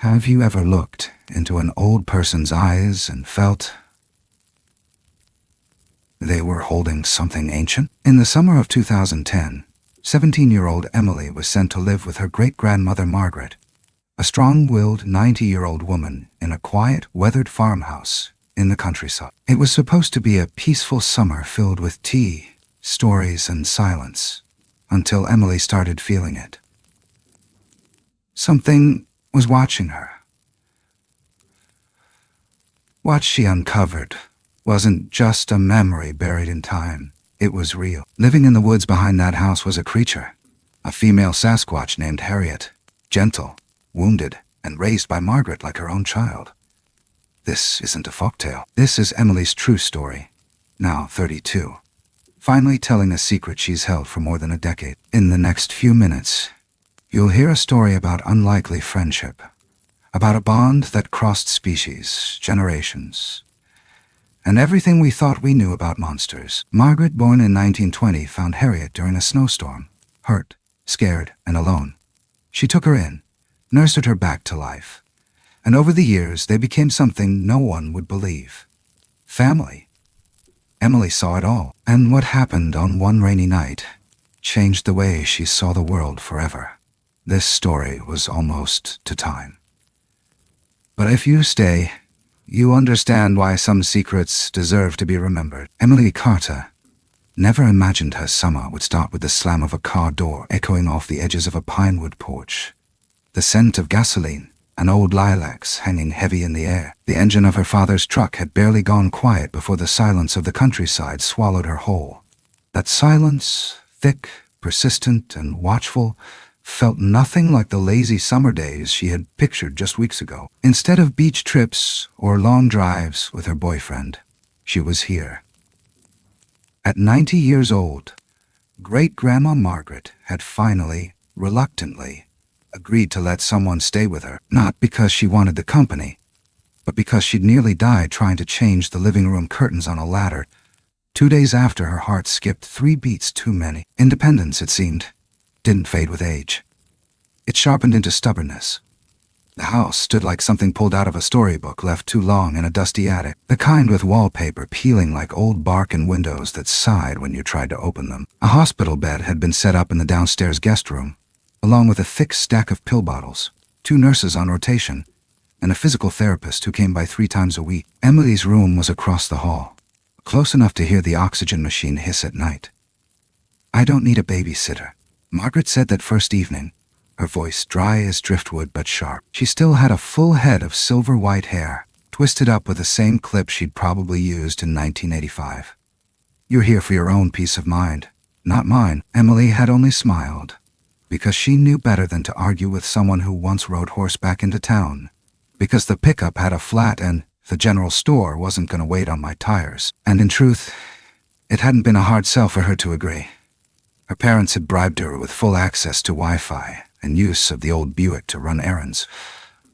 Have you ever looked into an old person's eyes and felt they were holding something ancient? In the summer of 2010, 17-year-old Emily was sent to live with her great-grandmother Margaret, a strong-willed 90-year-old woman in a quiet, weathered farmhouse in the countryside. It was supposed to be a peaceful summer filled with tea, stories, and silence, until Emily started feeling it. Something was watching her. What she uncovered wasn't just a memory buried in time. It was real. Living in the woods behind that house was a creature, a female Sasquatch named Harriet, gentle, wounded, and raised by Margaret like her own child. This isn't a folktale. This is Emily's true story, now 32, finally telling a secret she's held for more than a decade. In the next few minutes, you'll hear a story about unlikely friendship, about a bond that crossed species, generations, and everything we thought we knew about monsters. Margaret, born in 1920, found Harriet during a snowstorm, hurt, scared, and alone. She took her in, nursed her back to life, and over the years they became something no one would believe. Family. Emily saw it all, and what happened on one rainy night changed the way she saw the world forever. This story was almost to time. But if you stay, you understand why some secrets deserve to be remembered. Emily Carter never imagined her summer would start with the slam of a car door echoing off the edges of a pinewood porch, the scent of gasoline and old lilacs hanging heavy in the air. The engine of her father's truck had barely gone quiet before the silence of the countryside swallowed her whole. That silence, thick, persistent, and watchful, felt nothing like the lazy summer days she had pictured just weeks ago. Instead of beach trips or long drives with her boyfriend, she was here. At 90 years old, great-grandma Margaret had finally, reluctantly, agreed to let someone stay with her, not because she wanted the company, but because she'd nearly died trying to change the living room curtains on a ladder. 2 days after, her heart skipped 3 beats too many. Independence, it seemed, didn't fade with age. It sharpened into stubbornness. The house stood like something pulled out of a storybook left too long in a dusty attic, the kind with wallpaper peeling like old bark and windows that sighed when you tried to open them. A hospital bed had been set up in the downstairs guest room, along with a thick stack of pill bottles, 2 nurses on rotation, and a physical therapist who came by 3 times a week. Emily's room was across the hall, close enough to hear the oxygen machine hiss at night. "I don't need a babysitter," Margaret said that first evening, her voice dry as driftwood but sharp. She still had a full head of silver-white hair, twisted up with the same clip she'd probably used in 1985. "You're here for your own peace of mind, not mine." Emily had only smiled, because she knew better than to argue with someone who once rode horseback into town, because the pickup had a flat and the general store wasn't going to wait on my tires. And in truth, it hadn't been a hard sell for her to agree. Her parents had bribed her with full access to Wi-Fi and use of the old Buick to run errands,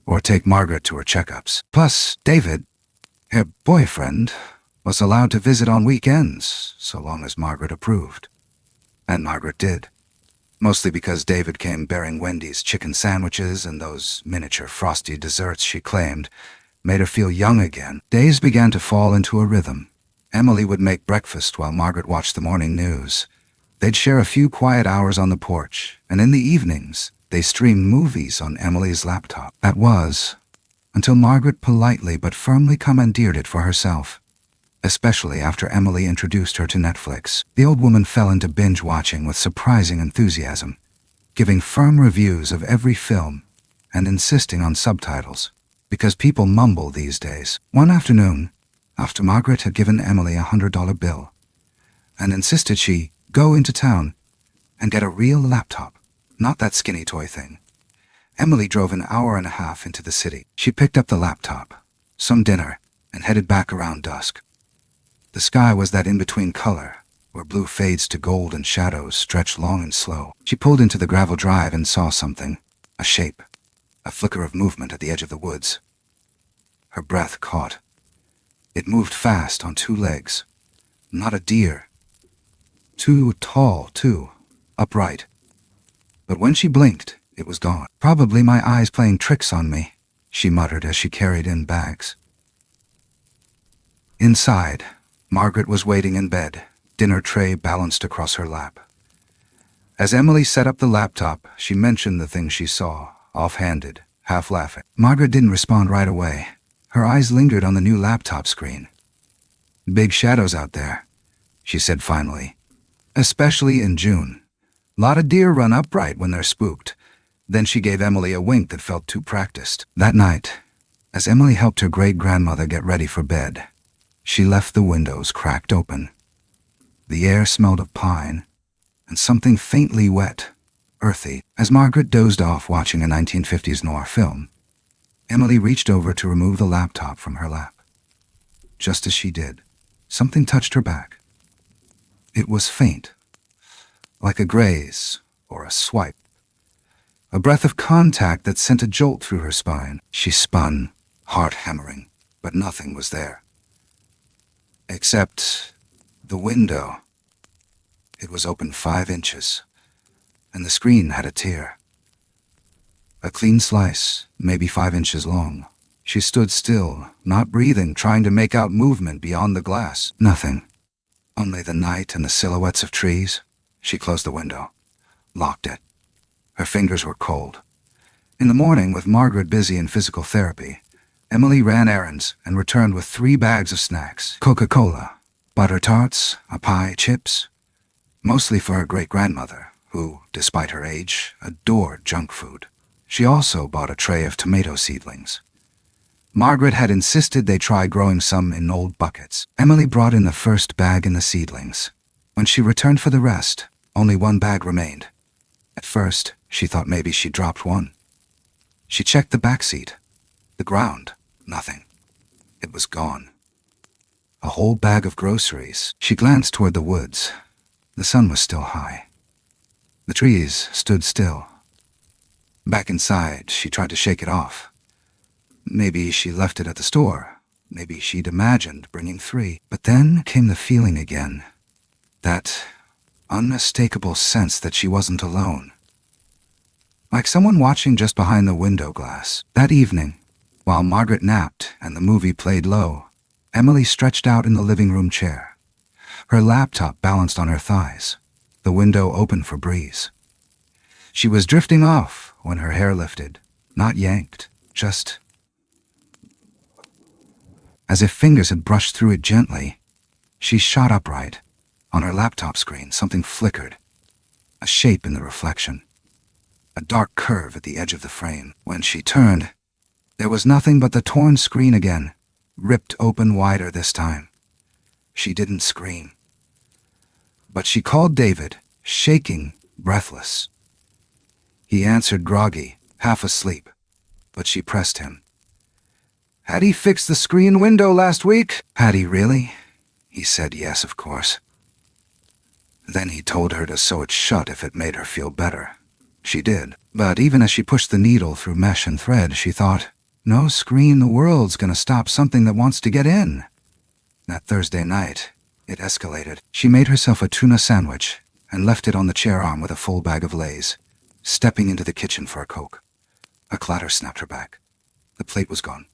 or take Margaret to her checkups. Plus, David, her boyfriend, was allowed to visit on weekends, so long as Margaret approved. And Margaret did. Mostly because David came bearing Wendy's chicken sandwiches and those miniature frosty desserts she claimed made her feel young again. Days began to fall into a rhythm. Emily would make breakfast while Margaret watched the morning news. They'd share a few quiet hours on the porch, and in the evenings, they streamed movies on Emily's laptop. That was, until Margaret politely but firmly commandeered it for herself. Especially after Emily introduced her to Netflix. The old woman fell into binge-watching with surprising enthusiasm, giving firm reviews of every film and insisting on subtitles, because people mumble these days. One afternoon, after Margaret had given Emily a $100 bill and insisted she go into town and get a real laptop, not that skinny toy thing, Emily drove an hour and a half into the city. She picked up the laptop, some dinner, and headed back around dusk. The sky was that in-between color, where blue fades to gold and shadows stretch long and slow. She pulled into the gravel drive and saw something, a shape, a flicker of movement at the edge of the woods. Her breath caught. It moved fast on 2 legs. Not a deer. Too tall, too, upright. But when she blinked, it was gone. Probably my eyes playing tricks on me, she muttered as she carried in bags. Inside, Margaret was waiting in bed, dinner tray balanced across her lap. As Emily set up the laptop, she mentioned the thing she saw, offhanded, half laughing. Margaret didn't respond right away. Her eyes lingered on the new laptop screen. "Big shadows out there," she said finally. "Especially in June. Lot of deer run upright when they're spooked." Then she gave Emily a wink that felt too practiced. That night, as Emily helped her great-grandmother get ready for bed, she left the windows cracked open. The air smelled of pine and something faintly wet, earthy. As Margaret dozed off watching a 1950s noir film, Emily reached over to remove the laptop from her lap. Just as she did, something touched her back. It was faint, like a graze or a swipe. A breath of contact that sent a jolt through her spine. She spun, heart hammering, but nothing was there. Except the window. It was open 5 inches, and the screen had a tear. A clean slice, maybe 5 inches long. She stood still, not breathing, trying to make out movement beyond the glass. Nothing. Only the night and the silhouettes of trees. She closed the window, locked it. Her fingers were cold. In the morning, with Margaret busy in physical therapy, Emily ran errands and returned with 3 bags of snacks. Coca-Cola, butter tarts, a pie, chips. Mostly for her great-grandmother, who, despite her age, adored junk food. She also bought a tray of tomato seedlings. Margaret had insisted they try growing some in old buckets. Emily brought in the first bag in the seedlings. When she returned for the rest, only 1 bag remained. At first, she thought maybe she dropped one. She checked the back seat, the ground, nothing. It was gone. A whole bag of groceries. She glanced toward the woods. The sun was still high. The trees stood still. Back inside, she tried to shake it off. Maybe she left it at the store. Maybe she'd imagined bringing 3. But then came the feeling again. That unmistakable sense that she wasn't alone. Like someone watching just behind the window glass. That evening, while Margaret napped and the movie played low, Emily stretched out in the living room chair. Her laptop balanced on her thighs, the window open for breeze. She was drifting off when her hair lifted, not yanked, just as if fingers had brushed through it gently. She shot upright. On her laptop screen, something flickered, a shape in the reflection, a dark curve at the edge of the frame. When she turned, there was nothing but the torn screen again, ripped open wider this time. She didn't scream. But she called David, shaking, breathless. He answered groggy, half asleep, but she pressed him. "Had he fixed the screen window last week?" "Had he really?" He said yes, of course. Then he told her to sew it shut if it made her feel better. She did, but even as she pushed the needle through mesh and thread, she thought, no screen in the world's gonna stop something that wants to get in. That Thursday night, it escalated. She made herself a tuna sandwich and left it on the chair arm with a full bag of Lay's, stepping into the kitchen for a Coke. A clatter snapped her back. The plate was gone.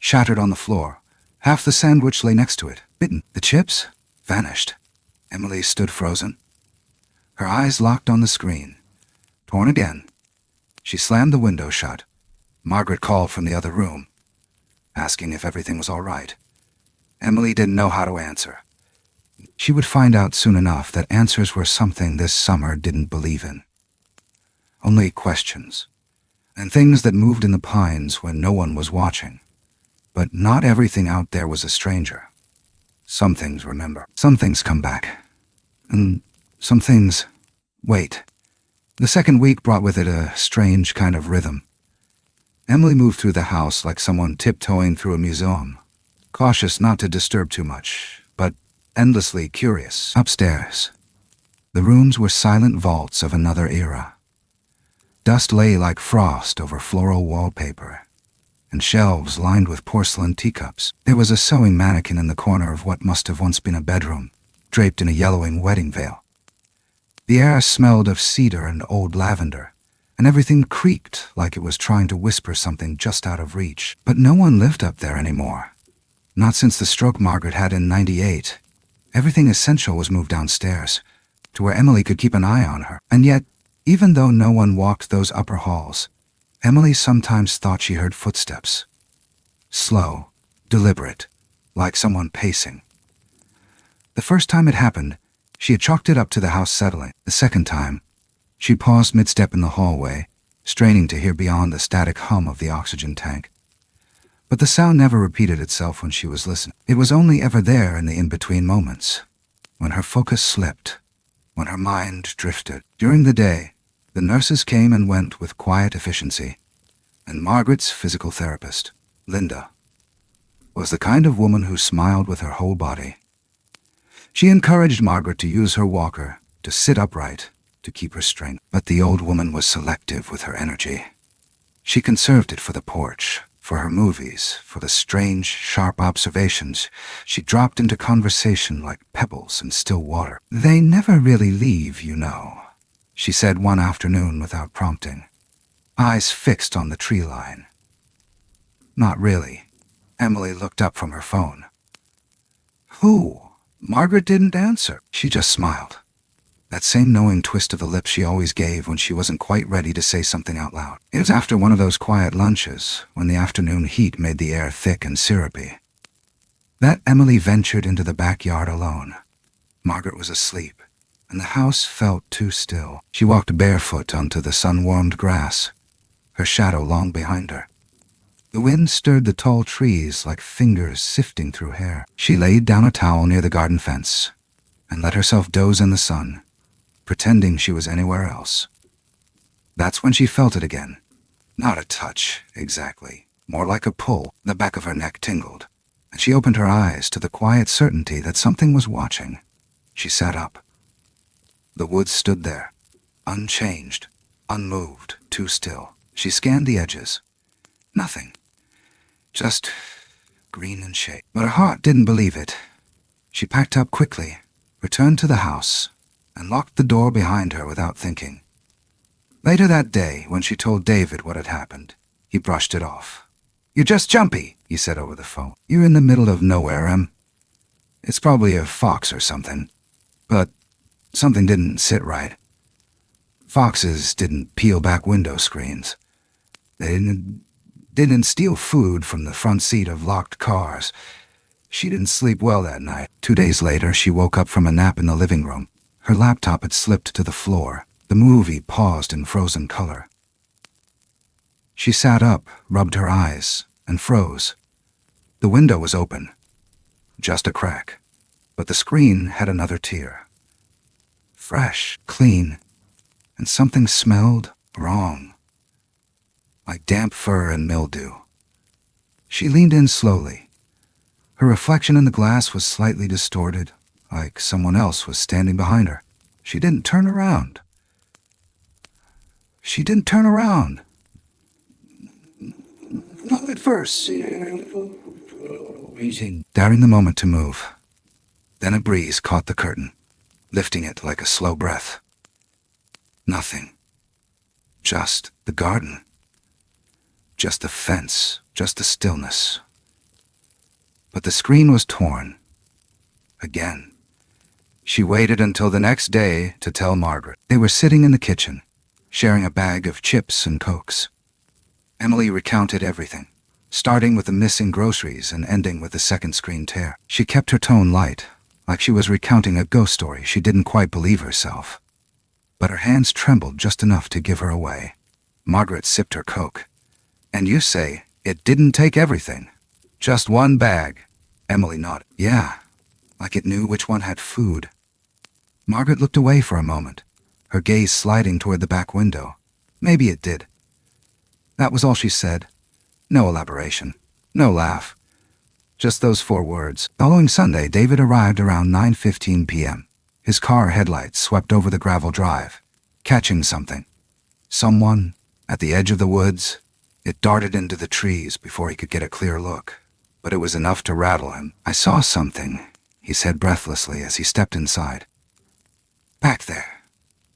Shattered on the floor. Half the sandwich lay next to it, bitten. The chips vanished. Emily stood frozen. Her eyes locked on the screen. Torn again. She slammed the window shut. Margaret called from the other room, asking if everything was all right. Emily didn't know how to answer. She would find out soon enough that answers were something this summer didn't believe in. Only questions, and things that moved in the pines when no one was watching. But not everything out there was a stranger. Some things remember. Some things come back. And some things wait. The second week brought with it a strange kind of rhythm. Emily moved through the house like someone tiptoeing through a museum, cautious not to disturb too much, but endlessly curious. Upstairs, the rooms were silent vaults of another era. Dust lay like frost over floral wallpaper, and shelves lined with porcelain teacups. There was a sewing mannequin in the corner of what must have once been a bedroom, draped in a yellowing wedding veil. The air smelled of cedar and old lavender, and everything creaked like it was trying to whisper something just out of reach. But no one lived up there anymore. Not since the stroke Margaret had in '98. Everything essential was moved downstairs, to where Emily could keep an eye on her. And yet, even though no one walked those upper halls, Emily sometimes thought she heard footsteps. Slow, deliberate, like someone pacing. The first time it happened, she had chalked it up to the house settling. The second time, she paused mid-step in the hallway, straining to hear beyond the static hum of the oxygen tank. But the sound never repeated itself when she was listening. It was only ever there in the in-between moments, when her focus slipped, when her mind drifted. During the day, the nurses came and went with quiet efficiency, and Margaret's physical therapist, Linda, was the kind of woman who smiled with her whole body. She encouraged Margaret to use her walker, to sit upright, to keep her strength. But the old woman was selective with her energy. She conserved it for the porch, for her movies, for the strange, sharp observations she dropped into conversation like pebbles in still water. "They never really leave, you know," she said one afternoon without prompting, eyes fixed on the tree line. "Not really." Emily looked up from her phone. "Who?" Margaret didn't answer. She just smiled. That same knowing twist of the lips she always gave when she wasn't quite ready to say something out loud. It was after one of those quiet lunches, when the afternoon heat made the air thick and syrupy, that Emily ventured into the backyard alone. Margaret was asleep, and the house felt too still. She walked barefoot onto the sun-warmed grass, her shadow long behind her. The wind stirred the tall trees like fingers sifting through hair. She laid down a towel near the garden fence and let herself doze in the sun, pretending she was anywhere else. That's when she felt it again. Not a touch, exactly. More like a pull. The back of her neck tingled, and she opened her eyes to the quiet certainty that something was watching. She sat up. The woods stood there, unchanged, unmoved, too still. She scanned the edges. Nothing. Just green and shade. But her heart didn't believe it. She packed up quickly, returned to the house, and locked the door behind her without thinking. Later that day, when she told David what had happened, he brushed it off. "You're just jumpy," he said over the phone. "You're in the middle of nowhere, Em. It's probably a fox or something. But something didn't sit right. Foxes didn't peel back window screens. They didn't steal food from the front seat of locked cars. She didn't sleep well that night." 2 days later, she woke up from a nap in the living room. Her laptop had slipped to the floor. The movie paused in frozen color. She sat up, rubbed her eyes, and froze. The window was open. Just a crack. But the screen had another tear. Fresh, clean, and something smelled wrong, like damp fur and mildew. She leaned in slowly. Her reflection in the glass was slightly distorted, like someone else was standing behind her. She didn't turn around. Not at first. Daring the moment to move. Then a breeze caught the curtain, lifting it like a slow breath. Nothing. Just the garden. Just the fence, just the stillness. But the screen was torn. Again. She waited until the next day to tell Margaret. They were sitting in the kitchen, sharing a bag of chips and Cokes. Emily recounted everything, starting with the missing groceries and ending with the second screen tear. She kept her tone light, like she was recounting a ghost story she didn't quite believe herself. But her hands trembled just enough to give her away. Margaret sipped her Coke. "And you say it didn't take everything? Just one bag?" Emily nodded. "Yeah, like it knew which one had food." Margaret looked away for a moment, her gaze sliding toward the back window. Maybe it did. That was all she said. No elaboration, no laugh. Just those 4 words. Following Sunday, David arrived around 9:15 p.m. His car headlights swept over the gravel drive, catching something. Someone at the edge of the woods. It darted into the trees before he could get a clear look, but it was enough to rattle him. "I saw something," he said breathlessly as he stepped inside. "Back there.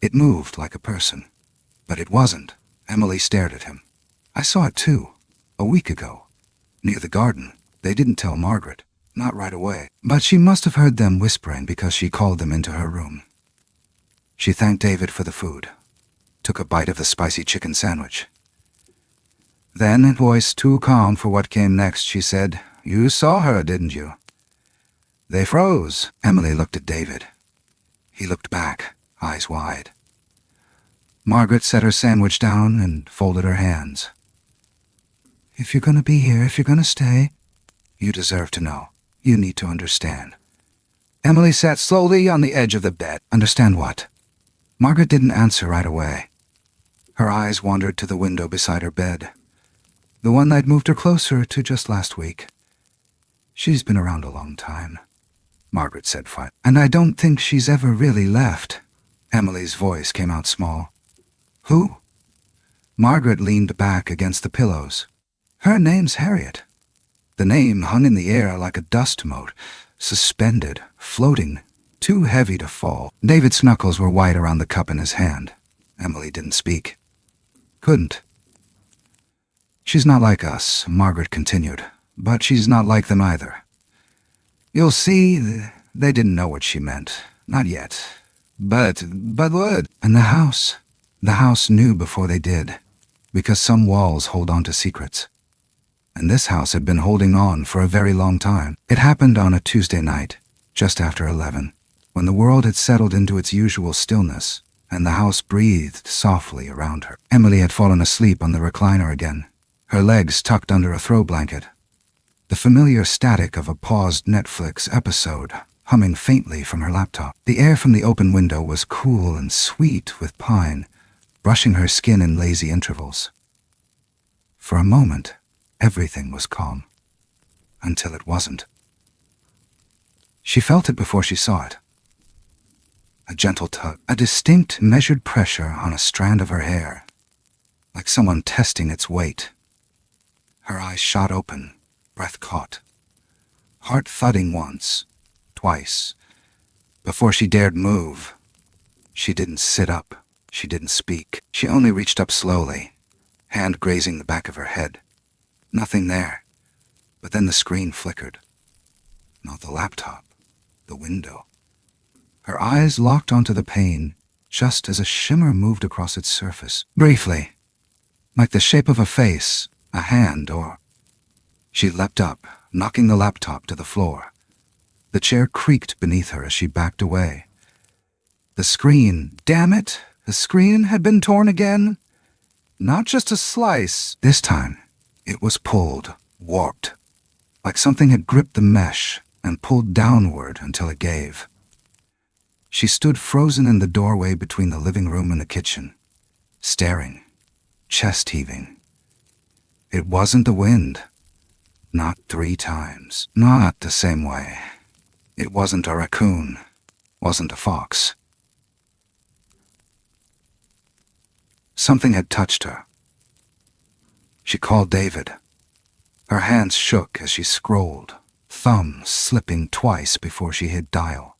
It moved like a person, but it wasn't." Emily stared at him. "I saw it too, a week ago, near the garden. They didn't tell Margaret, not right away, but she must have heard them whispering because she called them into her room." She thanked David for the food, took a bite of the spicy chicken sandwich. Then, in voice too calm for what came next, she said, "You saw her, didn't you?" They froze. Emily looked at David. He looked back, eyes wide. Margaret set her sandwich down and folded her hands. "If you're going to be here, if you're going to stay, you deserve to know. You need to understand." Emily sat slowly on the edge of the bed. "Understand what?" Margaret didn't answer right away. Her eyes wandered to the window beside her bed, the one I'd moved her closer to just last week. "She's been around a long time," Margaret said finally, "and I don't think she's ever really left." Emily's voice came out small. "Who?" Margaret leaned back against the pillows. "Her name's Harriet." The name hung in the air like a dust mote, suspended, floating, too heavy to fall. David's knuckles were white around the cup in his hand. Emily didn't speak. Couldn't. "She's not like us," Margaret continued, "but she's not like them either. You'll see, they didn't know what she meant. Not yet. But what?" "And the house. The house knew before they did, because some walls hold on to secrets. And this house had been holding on for a very long time. It happened on a Tuesday night, just after 11, when the world had settled into its usual stillness, and the house breathed softly around her." Emily had fallen asleep on the recliner again, her legs tucked under a throw blanket. The familiar static of a paused Netflix episode humming faintly from her laptop. The air from the open window was cool and sweet with pine, brushing her skin in lazy intervals. For a moment, everything was calm, until it wasn't. She felt it before she saw it. A gentle tug, a distinct, measured pressure on a strand of her hair, like someone testing its weight. Her eyes shot open, breath caught, heart thudding once, twice, before she dared move. She didn't sit up. She didn't speak. She only reached up slowly, hand grazing the back of her head. Nothing there. But then the screen flickered. Not the laptop. The window. Her eyes locked onto the pane, just as a shimmer moved across its surface. Briefly. Like the shape of a face, a hand, or... She leapt up, knocking the laptop to the floor. The chair creaked beneath her as she backed away. The screen, damn it! The screen had been torn again. Not just a slice. This time, it was pulled, warped, like something had gripped the mesh and pulled downward until it gave. She stood frozen in the doorway between the living room and the kitchen, staring, chest heaving. It wasn't the wind. Not 3 times. Not the same way. It wasn't a raccoon. Wasn't a fox. Something had touched her. She called David. Her hands shook as she scrolled, thumb slipping twice before she hit dial.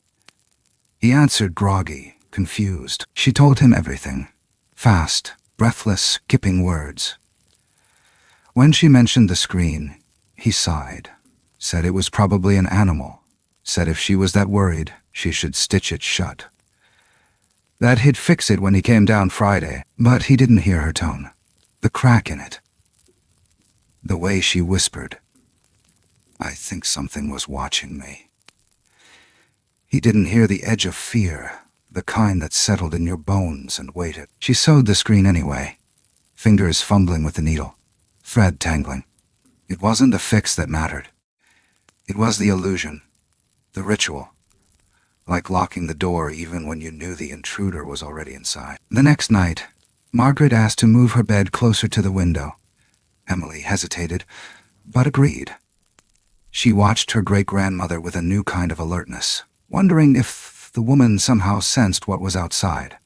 He answered groggy, confused. She told him everything. Fast, breathless, skipping words. When she mentioned the screen, he sighed, said it was probably an animal, said if she was that worried, she should stitch it shut. That he'd fix it when he came down Friday, but he didn't hear her tone. The crack in it. The way she whispered, "I think something was watching me." He didn't hear the edge of fear, the kind that settled in your bones and waited. She sewed the screen anyway, fingers fumbling with the needle, thread tangling. It wasn't the fix that mattered. It was the illusion, the ritual, like locking the door even when you knew the intruder was already inside. The next night, Margaret asked to move her bed closer to the window. Emily hesitated, but agreed. She watched her great-grandmother with a new kind of alertness, wondering if the woman somehow sensed what was outside.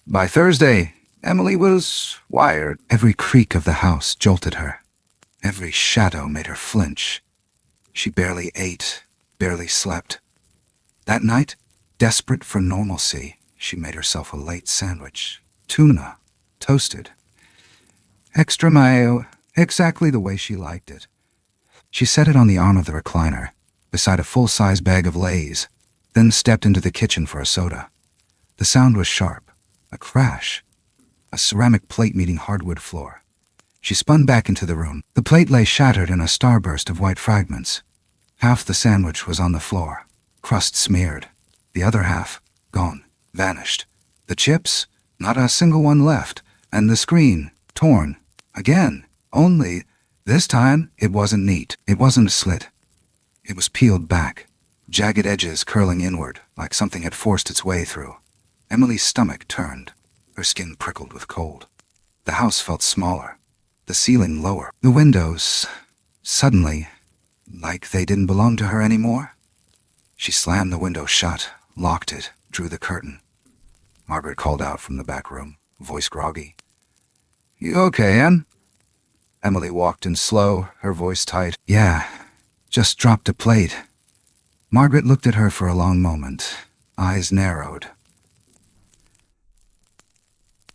By Thursday, Emily was wired. Every creak of the house jolted her. Every shadow made her flinch. She barely ate, barely slept. That night, desperate for normalcy, she made herself a late sandwich. Tuna, toasted. Extra mayo, exactly the way she liked it. She set it on the arm of the recliner, beside a full-size bag of Lay's, then stepped into the kitchen for a soda. The sound was sharp, a crash, a ceramic plate meeting hardwood floor. She spun back into the room. The plate lay shattered in a starburst of white fragments. Half the sandwich was on the floor, crust smeared. The other half, gone, vanished. The chips, not a single one left, and the screen, torn. Again, only, this time, it wasn't neat. It wasn't a slit. It was peeled back, jagged edges curling inward, like something had forced its way through. Emily's stomach turned. Her skin prickled with cold. The house felt smaller, the ceiling lower. The windows, suddenly, like they didn't belong to her anymore. She slammed the window shut, locked it, drew the curtain. Margaret called out from the back room, voice groggy. "You okay, Anne?" Emily walked in slow, her voice tight. "Yeah, just dropped a plate." Margaret looked at her for a long moment, eyes narrowed.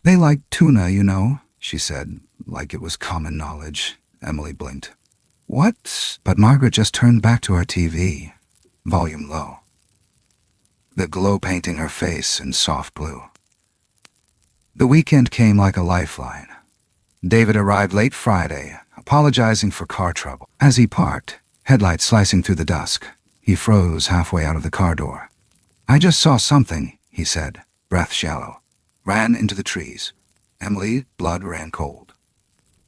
"They like tuna, you know," she said, like it was common knowledge. Emily blinked. "What?" But Margaret just turned back to her TV, volume low, the glow painting her face in soft blue. The weekend came like a lifeline. David arrived late Friday, apologizing for car trouble. As he parked, headlights slicing through the dusk, he froze halfway out of the car door. "I just saw something," he said, breath shallow. "Ran into the trees." Emily, blood ran cold.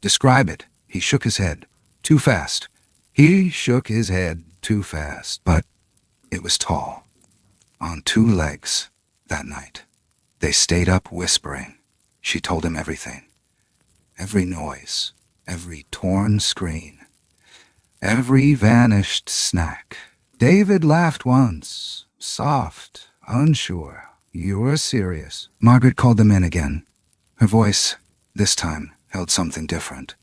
"Describe it." He shook his head. "Too fast." He shook his head too fast. But it was tall, on two legs, that night. They stayed up whispering. She told him everything. Every noise, every torn screen, every vanished snack. David laughed once, soft, unsure. "You were serious." Margaret called them in again. Her voice, this time, held something different.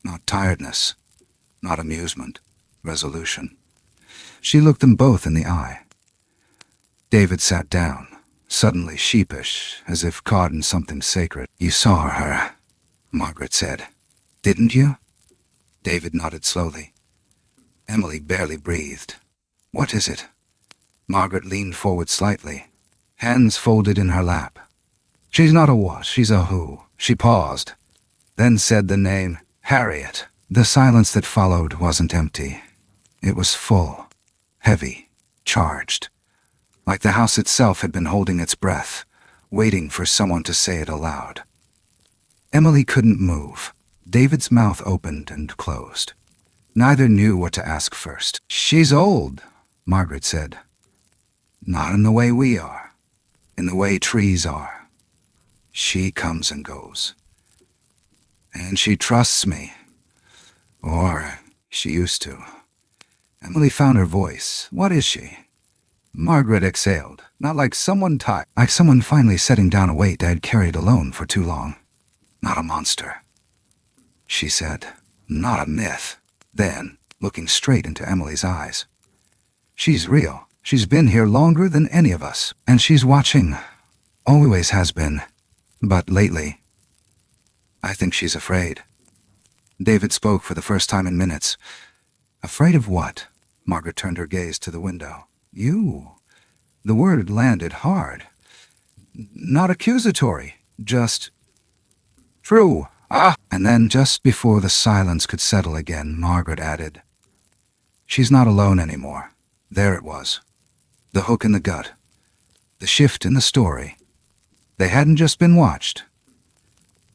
Not tiredness, not amusement, resolution. She looked them both in the eye. David sat down, suddenly sheepish, as if caught in something sacred. "You saw her," Margaret said. "Didn't you?" David nodded slowly. Emily barely breathed. "What is it?" Margaret leaned forward slightly, hands folded in her lap. "She's not a what, she's a who." She paused, then said the name, Harriet. The silence that followed wasn't empty. It was full, heavy, charged, like the house itself had been holding its breath, waiting for someone to say it aloud. Emily couldn't move. David's mouth opened and closed. Neither knew what to ask first. "She's old," Margaret said. "Not in the way we are, in the way trees are. She comes and goes. And she trusts me. Or she used to." Emily found her voice. "What is she?" Margaret exhaled. "Not like someone tired. Like someone finally setting down a weight they'd carried alone for too long. Not a monster," she said. "Not a myth." Then, looking straight into Emily's eyes, "She's real. She's been here longer than any of us. And she's watching. Always has been. But lately, I think she's afraid." David spoke for the first time in minutes. "Afraid of what?" Margaret turned her gaze to the window. "You." The word landed hard. Not accusatory, just true. Ah! And then, just before the silence could settle again, Margaret added, "She's not alone anymore." There it was. The hook in the gut. The shift in the story. They hadn't just been watched.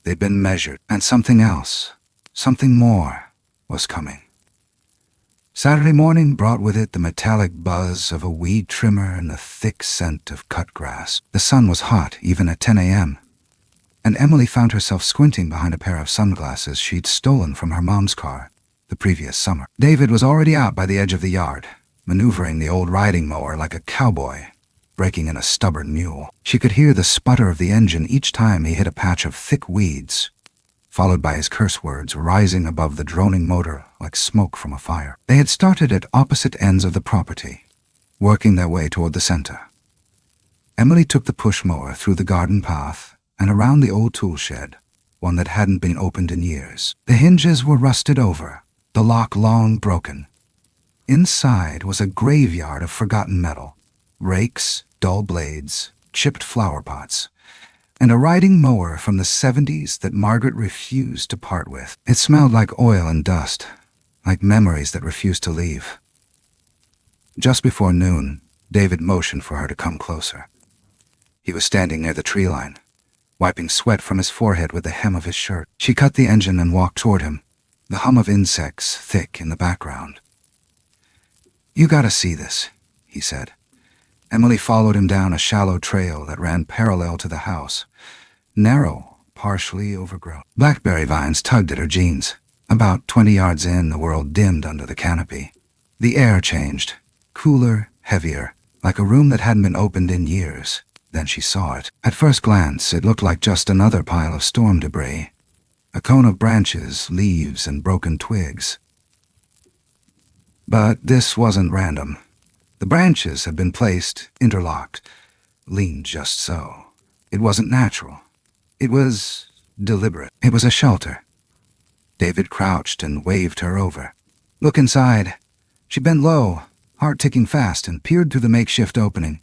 They'd been measured. And something else, something more, was coming. Saturday morning brought with it the metallic buzz of a weed trimmer and the thick scent of cut grass. The sun was hot, even at 10 a.m., and Emily found herself squinting behind a pair of sunglasses she'd stolen from her mom's car the previous summer. David was already out by the edge of the yard, maneuvering the old riding mower like a cowboy, breaking in a stubborn mule. She could hear the sputter of the engine each time he hit a patch of thick weeds, followed by his curse words rising above the droning motor like smoke from a fire. They had started at opposite ends of the property, working their way toward the center. Emily took the push mower through the garden path and around the old tool shed, one that hadn't been opened in years. The hinges were rusted over, the lock long broken. Inside was a graveyard of forgotten metal, rakes, dull blades, chipped flower pots, and a riding mower from the 70s that Margaret refused to part with. It smelled like oil and dust, like memories that refused to leave. Just before noon, David motioned for her to come closer. He was standing near the tree line, wiping sweat from his forehead with the hem of his shirt. She cut the engine and walked toward him, the hum of insects thick in the background. "You gotta see this," he said. Emily followed him down a shallow trail that ran parallel to the house, narrow, partially overgrown. Blackberry vines tugged at her jeans. About 20 yards in, the world dimmed under the canopy. The air changed, cooler, heavier, like a room that hadn't been opened in years. Then she saw it. At first glance, it looked like just another pile of storm debris, a cone of branches, leaves, and broken twigs. But this wasn't random. The branches had been placed, interlocked, leaned just so. It wasn't natural. It was deliberate. It was a shelter. David crouched and waved her over. "Look inside." She bent low, heart ticking fast, and peered through the makeshift opening.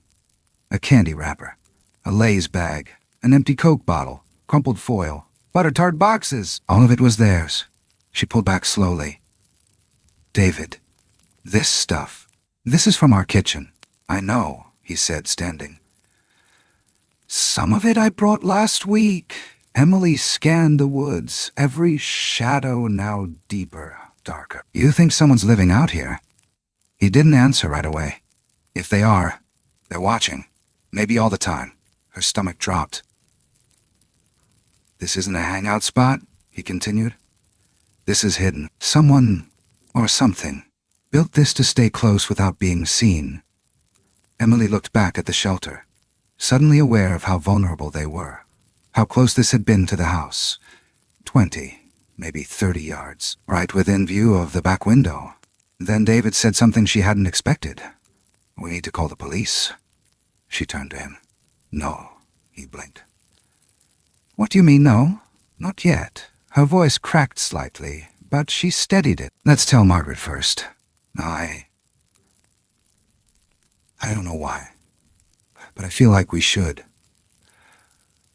A candy wrapper, a Lay's bag, an empty Coke bottle, crumpled foil, butter tart boxes. All of it was theirs. She pulled back slowly. "David, this stuff. This is from our kitchen." "I know," he said, standing. "Some of it I brought last week." Emily scanned the woods, every shadow now deeper, darker. "You think someone's living out here?" He didn't answer right away. "If they are, they're watching. Maybe all the time." Her stomach dropped. "This isn't a hangout spot," he continued. "This is hidden. Someone, or something, built this to stay close without being seen." Emily looked back at the shelter, suddenly aware of how vulnerable they were, how close this had been to the house. 20, maybe 30 yards, right within view of the back window. Then David said something she hadn't expected. "We need to call the police." She turned to him. "No," he blinked. "What do you mean, no?" "Not yet." Her voice cracked slightly, but she steadied it. "Let's tell Margaret first. I don't know why, but I feel like we should."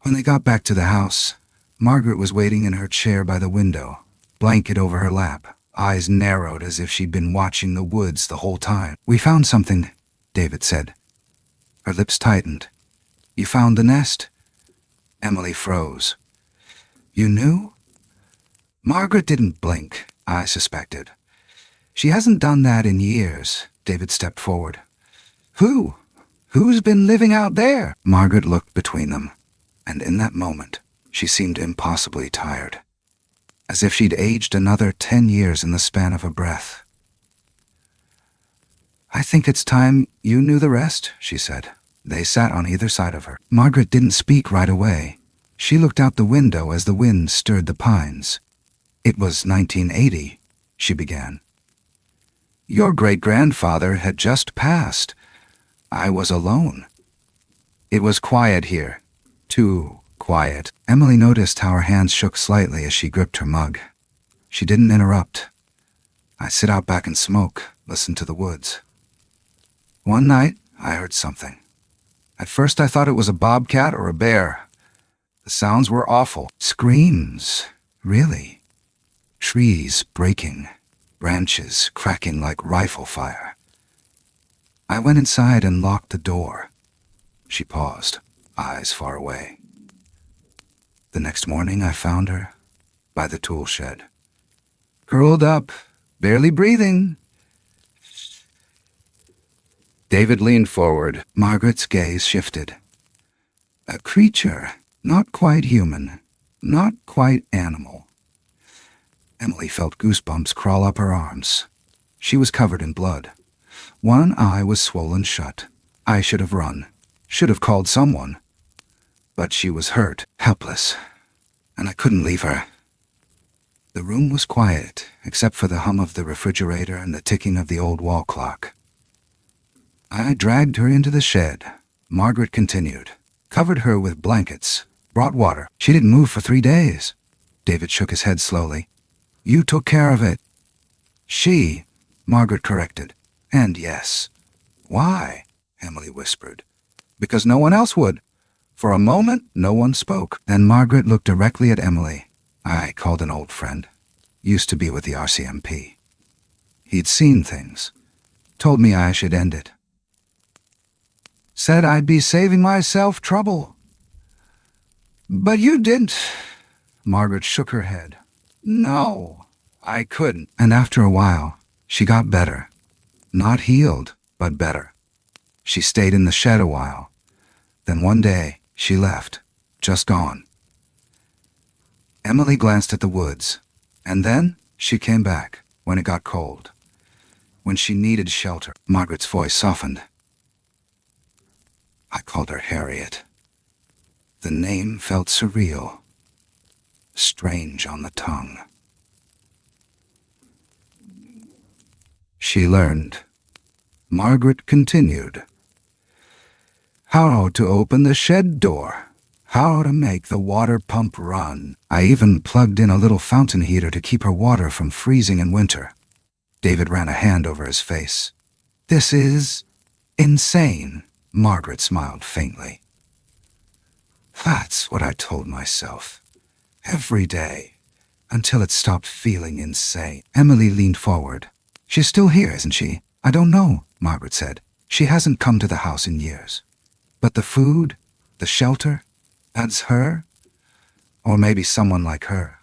When they got back to the house, Margaret was waiting in her chair by the window, blanket over her lap, eyes narrowed as if she'd been watching the woods the whole time. "We found something," David said. Her lips tightened. "You found the nest?" Emily froze. "You knew?" Margaret didn't blink, I suspected. "She hasn't done that in years." David stepped forward. Who's been living out there?" Margaret looked between them, and in that moment, she seemed impossibly tired, as if she'd aged another 10 years in the span of a breath. "I think it's time you knew the rest," she said. They sat on either side of her. Margaret didn't speak right away. She looked out the window as the wind stirred the pines. "It was 1980, she began. "Your great-grandfather had just passed. I was alone. It was quiet here. Too quiet." Emily noticed how her hands shook slightly as she gripped her mug. She didn't interrupt. "I sit out back and smoke, listen to the woods. One night, I heard something. At first I thought it was a bobcat or a bear. The sounds were awful. Screams, really. Trees breaking, branches cracking like rifle fire. I went inside and locked the door." She paused, eyes far away. "The next morning I found her by the tool shed. Curled up, barely breathing." David leaned forward. Margaret's gaze shifted. "A creature, not quite human, not quite animal." Emily felt goosebumps crawl up her arms. She was covered in blood. One eye was swollen shut. I should have run, should have called someone. But she was hurt, helpless, and I couldn't leave her. The room was quiet, except for the hum of the refrigerator and the ticking of the old wall clock. I dragged her into the shed. Margaret continued. Covered her with blankets, brought water. She didn't move for 3 days. David shook his head slowly. You took care of it. She, Margaret corrected. And yes. Why? Emily whispered. Because no one else would. For a moment, no one spoke. Then Margaret looked directly at Emily. I called an old friend. Used to be with the RCMP. He'd seen things. Told me I should end it. Said I'd be saving myself trouble. But you didn't. Margaret shook her head. No, I couldn't. And after a while, she got better. Not healed, but better. She stayed in the shed a while. Then one day, she left. Just gone. Emily glanced at the woods. And then, she came back, when it got cold. When she needed shelter. Margaret's voice softened. I called her Harriet. The name felt surreal. Strange on the tongue. She learned. Margaret continued. How to open the shed door. How to make the water pump run. I even plugged in a little fountain heater to keep her water from freezing in winter. David ran a hand over his face. This is insane, Margaret smiled faintly. That's what I told myself. Every day. Until it stopped feeling insane. Emily leaned forward. She's still here, isn't she? I don't know, Margaret said. She hasn't come to the house in years. But the food, the shelter, that's her? Or maybe someone like her.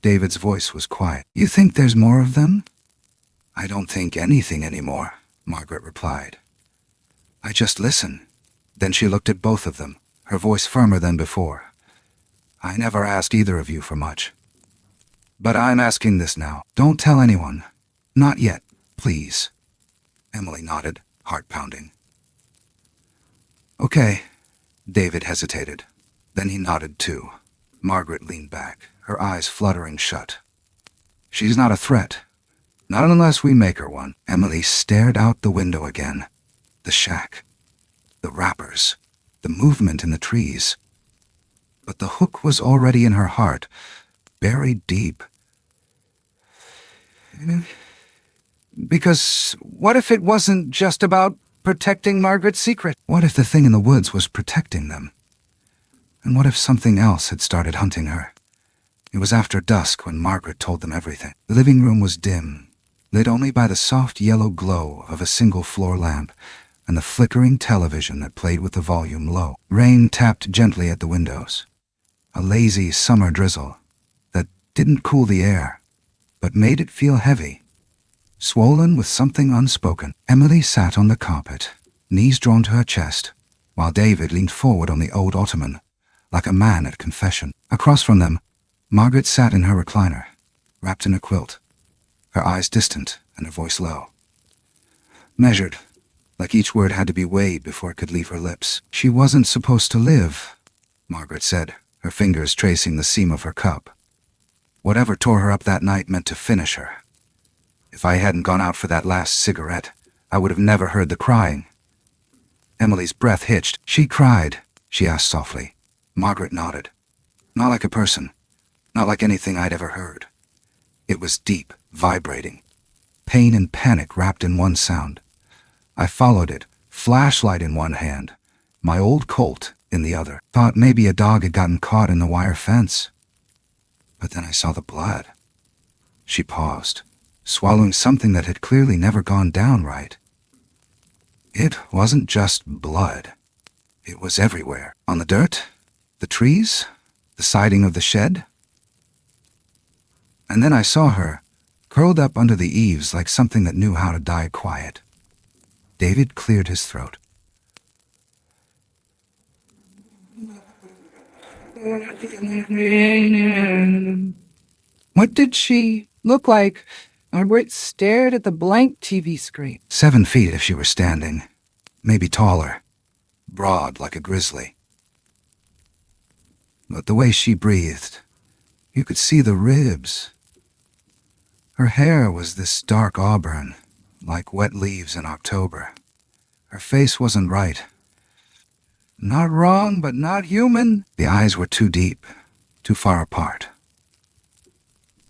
David's voice was quiet. You think there's more of them? I don't think anything anymore, Margaret replied. I just listen. Then she looked at both of them, her voice firmer than before. I never asked either of you for much. But I'm asking this now. Don't tell anyone. Not yet, please. Emily nodded, heart pounding. Okay. David hesitated. Then he nodded too. Margaret leaned back, her eyes fluttering shut. She's not a threat. Not unless we make her one. Emily stared out the window again. The shack. The wrappers. The movement in the trees. But the hook was already in her heart, buried deep. Because what if it wasn't just about protecting Margaret's secret? What if the thing in the woods was protecting them? And what if something else had started hunting her? It was after dusk when Margaret told them everything. The living room was dim, lit only by the soft yellow glow of a single floor lamp and the flickering television that played with the volume low. Rain tapped gently at the windows. A lazy summer drizzle that didn't cool the air, but made it feel heavy, swollen with something unspoken. Emily sat on the carpet, knees drawn to her chest, while David leaned forward on the old ottoman, like a man at confession. Across from them, Margaret sat in her recliner, wrapped in a quilt, her eyes distant and her voice low. Measured, like each word had to be weighed before it could leave her lips. She wasn't supposed to live, Margaret said, her fingers tracing the seam of her cup. Whatever tore her up that night meant to finish her. If I hadn't gone out for that last cigarette, I would have never heard the crying. Emily's breath hitched. She cried, she asked softly. Margaret nodded. Not like a person. Not like anything I'd ever heard. It was deep, vibrating. Pain and panic wrapped in one sound. I followed it, flashlight in one hand, my old Colt in the other. Thought maybe a dog had gotten caught in the wire fence. But then I saw the blood. She paused, swallowing something that had clearly never gone down right. It wasn't just blood. It was everywhere. On the dirt, the trees, the siding of the shed. And then I saw her, curled up under the eaves like something that knew how to die quiet. David cleared his throat. What did she look like? Margaret stared at the blank TV screen. 7 feet if she were standing. Maybe taller. Broad like a grizzly. But the way she breathed, you could see the ribs. Her hair was this dark auburn, like wet leaves in October. Her face wasn't right. Not wrong, but not human. The eyes were too deep, too far apart.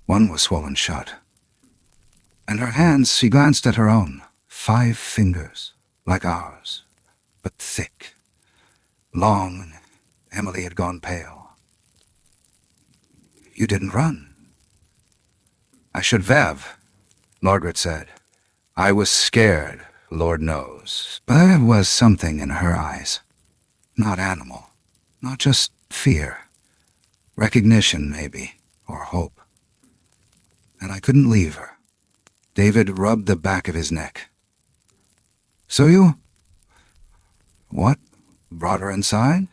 One was swollen shut. And her hands, she glanced at her own. 5 fingers, like ours, but thick, long. Emily had gone pale. You didn't run. I should have, Margaret said. I was scared, Lord knows. But there was something in her eyes. Not animal, not just fear. Recognition, maybe, or hope. And I couldn't leave her. David rubbed the back of his neck. So you... What? Brought her inside?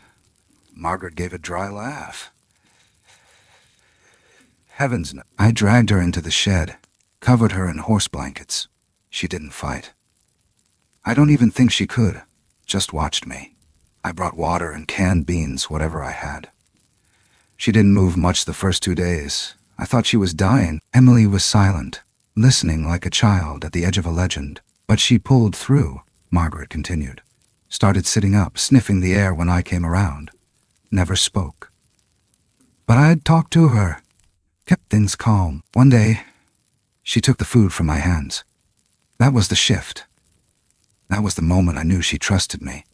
Margaret gave a dry laugh. Heavens no. I dragged her into the shed, covered her in horse blankets. She didn't fight. I don't even think she could. Just watched me. I brought water and canned beans, whatever I had. She didn't move much the first 2 days. I thought she was dying. Emily was silent, listening like a child at the edge of a legend. But she pulled through, Margaret continued. Started sitting up, sniffing the air when I came around. Never spoke. But I'd talked to her. Kept things calm. One day, she took the food from my hands. That was the shift. That was the moment I knew she trusted me.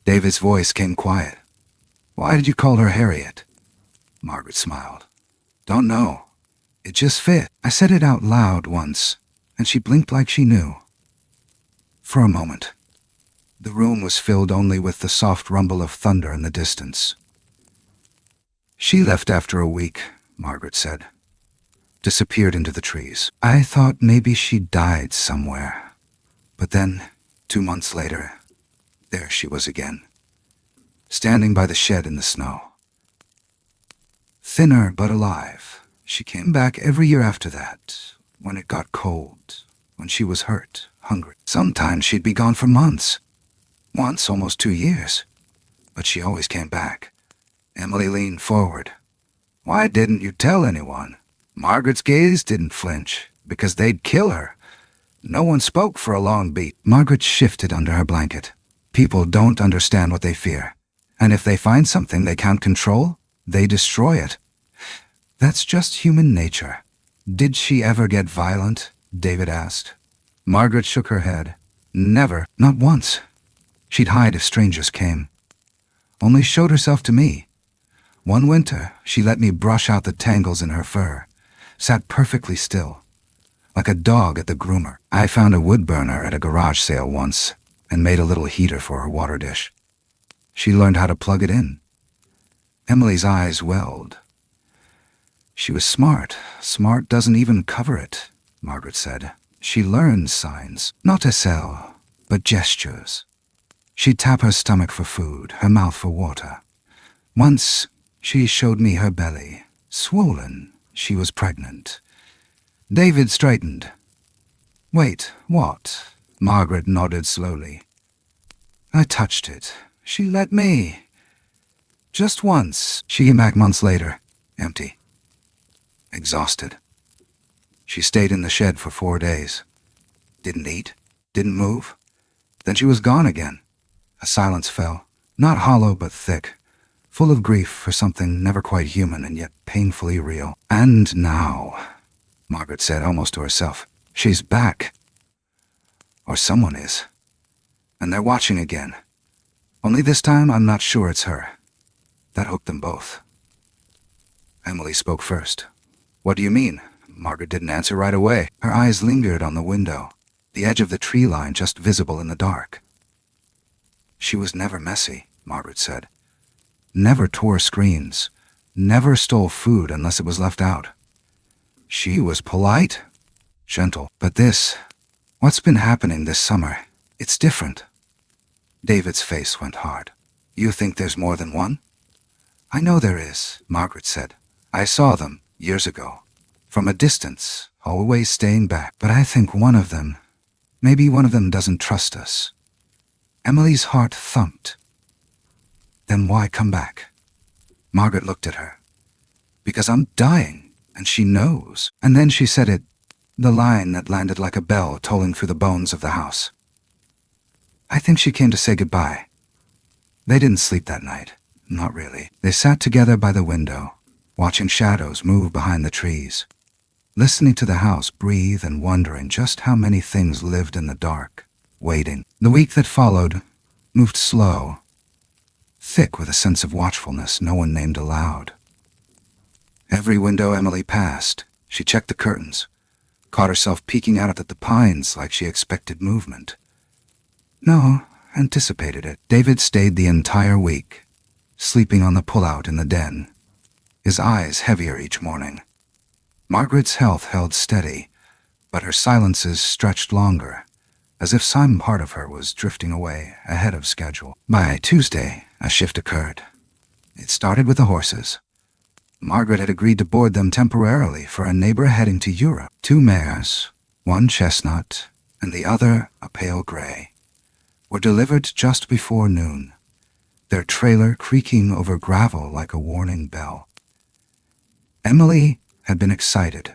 David's voice came quiet. Why did you call her Harriet? Margaret smiled. Don't know. It just fit. I said it out loud once, and she blinked like she knew. For a moment, the room was filled only with the soft rumble of thunder in the distance. She left after a week, Margaret said. Disappeared into the trees. I thought maybe she died somewhere. But then, 2 months later, there she was again, standing by the shed in the snow. Thinner but alive. She came back every year after that, when it got cold, when she was hurt, hungry. Sometimes she'd be gone for months. Once, almost 2 years. But she always came back. Emily leaned forward. Why didn't you tell anyone? Margaret's gaze didn't flinch, because they'd kill her. No one spoke for a long beat. Margaret shifted under her blanket. People don't understand what they fear. And if they find something they can't control, they destroy it. That's just human nature. Did she ever get violent? David asked. Margaret shook her head. Never, not once. She'd hide if strangers came. Only showed herself to me. One winter, she let me brush out the tangles in her fur. Sat perfectly still, like a dog at the groomer. I found a wood burner at a garage sale once and made a little heater for her water dish. She learned how to plug it in. Emily's eyes welled. She was smart. Smart doesn't even cover it, Margaret said. She learned signs, not to sell, but gestures. She'd tap her stomach for food, her mouth for water. Once, she showed me her belly, swollen. She was pregnant. David straightened. Wait, what? Margaret nodded slowly. I touched it. She let me. Just once. She came back months later, empty. Exhausted. She stayed in the shed for 4 days. Didn't eat, didn't move. Then she was gone again. A silence fell, not hollow but thick, full of grief for something never quite human and yet painfully real. And now, Margaret said almost to herself, she's back. Or someone is. And they're watching again. Only this time I'm not sure it's her. That hooked them both. Emily spoke first. What do you mean? Margaret didn't answer right away. Her eyes lingered on the window, the edge of the tree line just visible in the dark. She was never messy, Margaret said. Never tore screens. Never stole food unless it was left out. She was polite, gentle. But what's been happening this summer, it's different. David's face went hard. You think there's more than one? I know there is, Margaret said. I saw them years ago. From a distance, always staying back. But I think maybe one of them doesn't trust us. Emily's heart thumped. Then why come back? Margaret looked at her. Because I'm dying, and she knows. And then she said it, the line that landed like a bell tolling through the bones of the house. I think she came to say goodbye. They didn't sleep that night. Not really. They sat together by the window, watching shadows move behind the trees, listening to the house breathe and wondering just how many things lived in the dark, waiting. The week that followed moved slow, thick with a sense of watchfulness no one named aloud. Every window Emily passed, she checked the curtains, caught herself peeking out at the pines like she expected movement. No, anticipated it. David stayed the entire week, sleeping on the pullout in the den, his eyes heavier each morning. Margaret's health held steady, but her silences stretched longer, as if some part of her was drifting away ahead of schedule. By Tuesday, a shift occurred. It started with the horses. Margaret had agreed to board them temporarily for a neighbor heading to Europe. 2 mares, one chestnut, and the other a pale gray, were delivered just before noon, their trailer creaking over gravel like a warning bell. Emily had been excited.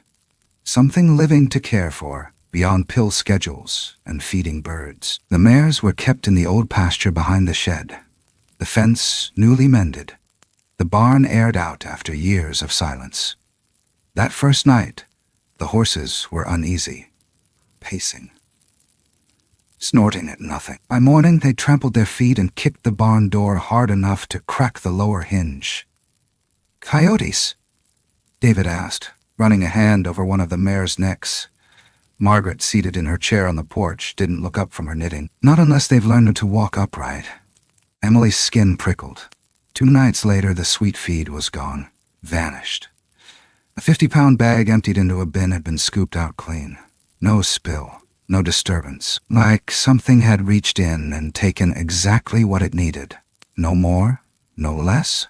Something living to care for, beyond pill schedules and feeding birds. The mares were kept in the old pasture behind the shed, the fence newly mended, the barn aired out after years of silence. That first night, the horses were uneasy, pacing, snorting at nothing. By morning, they trampled their feet and kicked the barn door hard enough to crack the lower hinge. "Coyotes?" David asked, running a hand over one of the mares' necks. Margaret, seated in her chair on the porch, didn't look up from her knitting. "Not unless they've learned to walk upright." Emily's skin prickled. 2 nights later, the sweet feed was gone, vanished. A 50-pound bag emptied into a bin had been scooped out clean. No spill, no disturbance. Like something had reached in and taken exactly what it needed. No more, no less.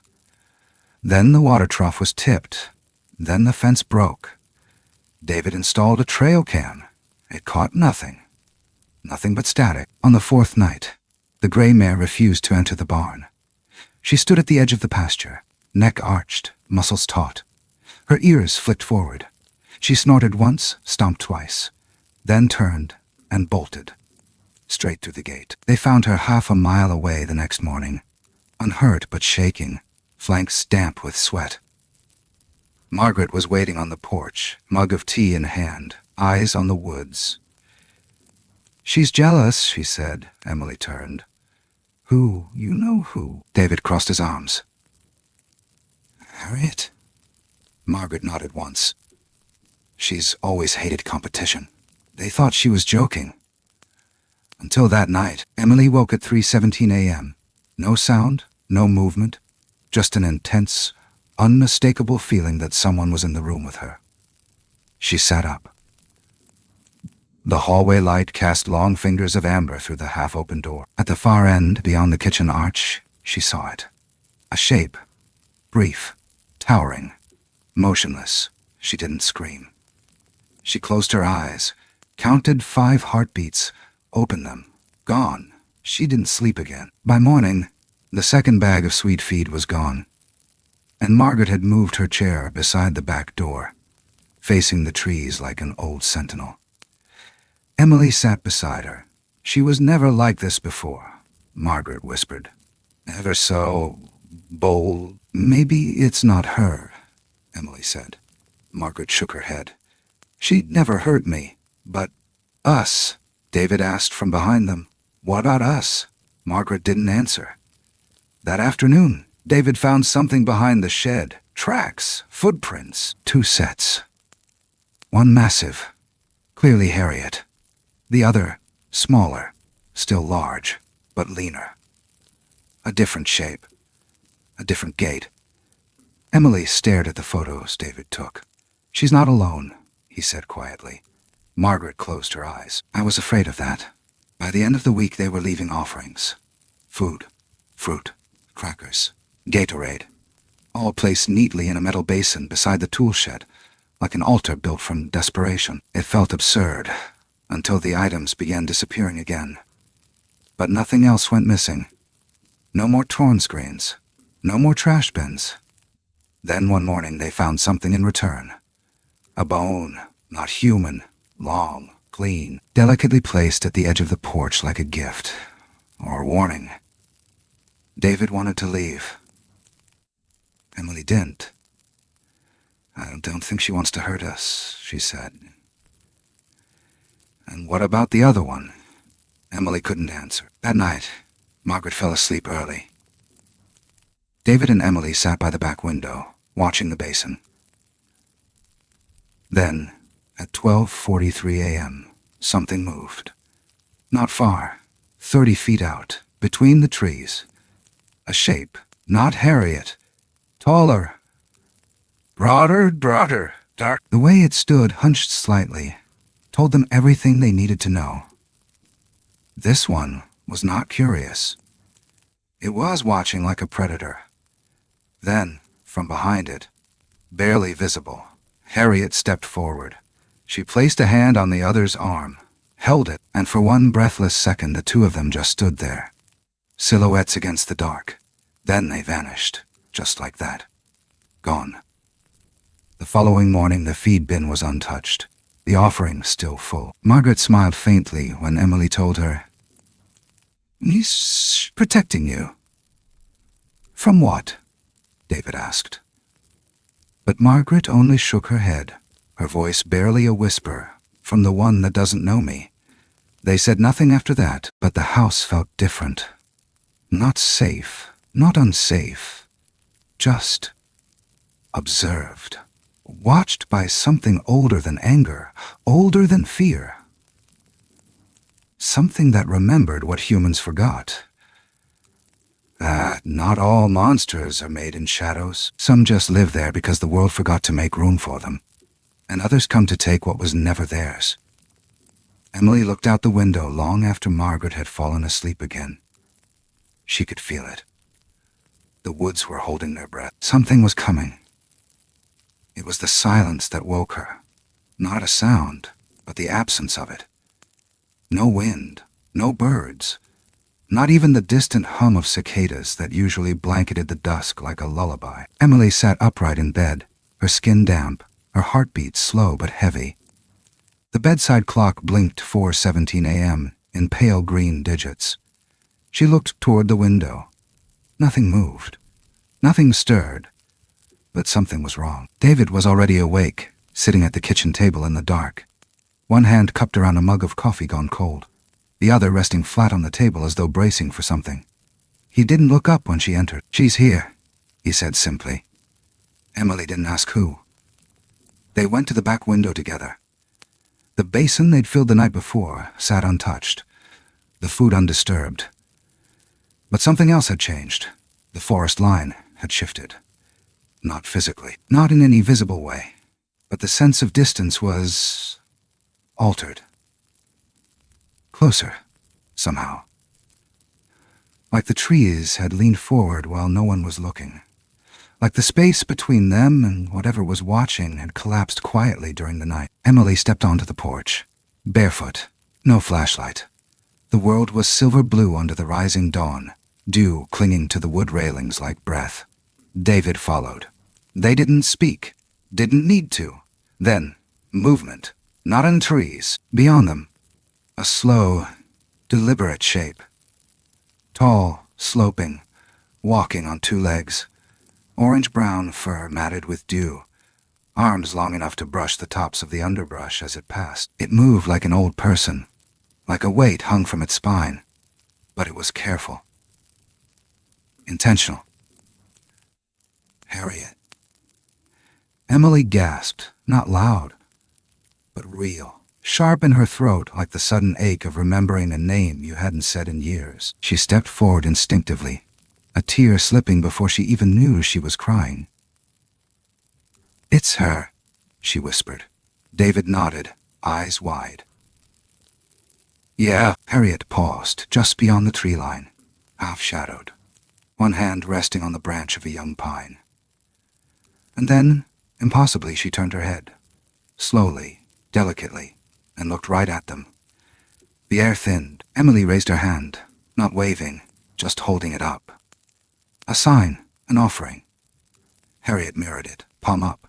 Then the water trough was tipped. Then the fence broke. David installed a trail cam. It caught nothing. Nothing but static. On the 4th night, the gray mare refused to enter the barn. She stood at the edge of the pasture, neck arched, muscles taut. Her ears flicked forward. She snorted once, stomped twice, then turned and bolted, straight through the gate. They found her half a mile away the next morning, unhurt but shaking, flanks damp with sweat. Margaret was waiting on the porch, mug of tea in hand, eyes on the woods. "She's jealous," she said. Emily turned. "Who? You know who?" David crossed his arms. "Harriet?" Margaret nodded once. "She's always hated competition." They thought she was joking. Until that night, Emily woke at 3:17 a.m. No sound, no movement, just an intense, unmistakable feeling that someone was in the room with her. She sat up. The hallway light cast long fingers of amber through the half-open door. At the far end, beyond the kitchen arch, she saw it. A shape. Brief. Towering. Motionless. She didn't scream. She closed her eyes, counted 5 heartbeats, opened them. Gone. She didn't sleep again. By morning, the second bag of sweet feed was gone, and Margaret had moved her chair beside the back door, facing the trees like an old sentinel. Emily sat beside her. "She was never like this before," Margaret whispered. "Ever so bold." "Maybe it's not her," Emily said. Margaret shook her head. "She'd never hurt me, but us," David asked from behind them. "What about us?" Margaret didn't answer. That afternoon, David found something behind the shed. Tracks, footprints, 2 sets. One massive, clearly Harriet. The other, smaller, still large, but leaner. A different shape, a different gait. Emily stared at the photos David took. "She's not alone," he said quietly. Margaret closed her eyes. "I was afraid of that." By the end of the week, they were leaving offerings. Food, fruit, crackers, Gatorade, all placed neatly in a metal basin beside the tool shed, like an altar built from desperation. It felt absurd, until the items began disappearing again. But nothing else went missing. No more torn screens, no more trash bins. Then one morning they found something in return. A bone, not human, long, clean, delicately placed at the edge of the porch like a gift, or a warning. David wanted to leave. Emily didn't. "I don't think she wants to hurt us," she said. "And what about the other one?" Emily couldn't answer. That night, Margaret fell asleep early. David and Emily sat by the back window, watching the basin. Then, at 12:43 a.m., something moved. Not far, 30 feet out, between the trees. A shape, not Harriet. Taller. Broader, dark. The way it stood, hunched slightly, told them everything they needed to know. This one was not curious. It was watching like a predator. Then, from behind it, barely visible, Harriet stepped forward. She placed a hand on the other's arm, held it, and for one breathless second the two of them just stood there, silhouettes against the dark. Then they vanished, just like that. Gone. The following morning the feed bin was untouched, the offering still full. Margaret smiled faintly when Emily told her, "He's protecting you." "From what?" David asked. But Margaret only shook her head, her voice barely a whisper, "From the one that doesn't know me." They said nothing after that, but the house felt different. Not safe, not unsafe, just observed. Watched by something older than anger, older than fear. Something that remembered what humans forgot. That not all monsters are made in shadows. Some just live there because the world forgot to make room for them, and others come to take what was never theirs. Emily looked out the window long after Margaret had fallen asleep again. She could feel it. The woods were holding their breath. Something was coming. It was the silence that woke her. Not a sound, but the absence of it. No wind, no birds, not even the distant hum of cicadas that usually blanketed the dusk like a lullaby. Emily sat upright in bed, her skin damp, her heartbeat slow but heavy. The bedside clock blinked 4:17 a.m. in pale green digits. She looked toward the window. Nothing moved. Nothing stirred. But something was wrong. David was already awake, sitting at the kitchen table in the dark. One hand cupped around a mug of coffee gone cold, the other resting flat on the table as though bracing for something. He didn't look up when she entered. "She's here," he said simply. Emily didn't ask who. They went to the back window together. The basin they'd filled the night before sat untouched, the food undisturbed. But something else had changed. The forest line had shifted. Not physically, not in any visible way, but the sense of distance was altered. Closer, somehow. Like the trees had leaned forward while no one was looking. Like the space between them and whatever was watching had collapsed quietly during the night. Emily stepped onto the porch, barefoot, no flashlight. The world was silver blue under the rising dawn, dew clinging to the wood railings like breath. David followed. They didn't speak, didn't need to. Then, movement, not in trees, beyond them. A slow, deliberate shape. Tall, sloping, walking on two legs. Orange-brown fur matted with dew. Arms long enough to brush the tops of the underbrush as it passed. It moved like an old person, like a weight hung from its spine. But it was careful. Intentional. Harriet. Emily gasped, not loud, but real. Sharp in her throat like the sudden ache of remembering a name you hadn't said in years. She stepped forward instinctively, a tear slipping before she even knew she was crying. "It's her," she whispered. David nodded, eyes wide. "Yeah." Harriet paused just beyond the tree line, half-shadowed, one hand resting on the branch of a young pine. And then, impossibly, she turned her head, slowly, delicately, and looked right at them. The air thinned. Emily raised her hand, not waving, just holding it up. A sign, an offering. Harriet mirrored it, palm up.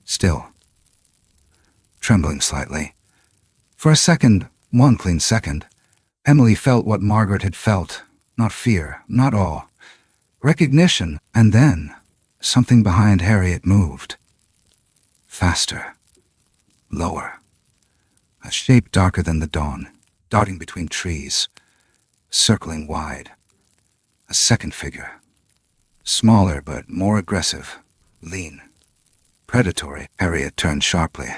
Still, trembling slightly. For a second, one clean second, Emily felt what Margaret had felt, not fear, not awe. Recognition, and then something behind Harriet moved. Faster. Lower. A shape darker than the dawn, darting between trees, circling wide. A second figure. Smaller but more aggressive, lean. Predatory. Harriet turned sharply,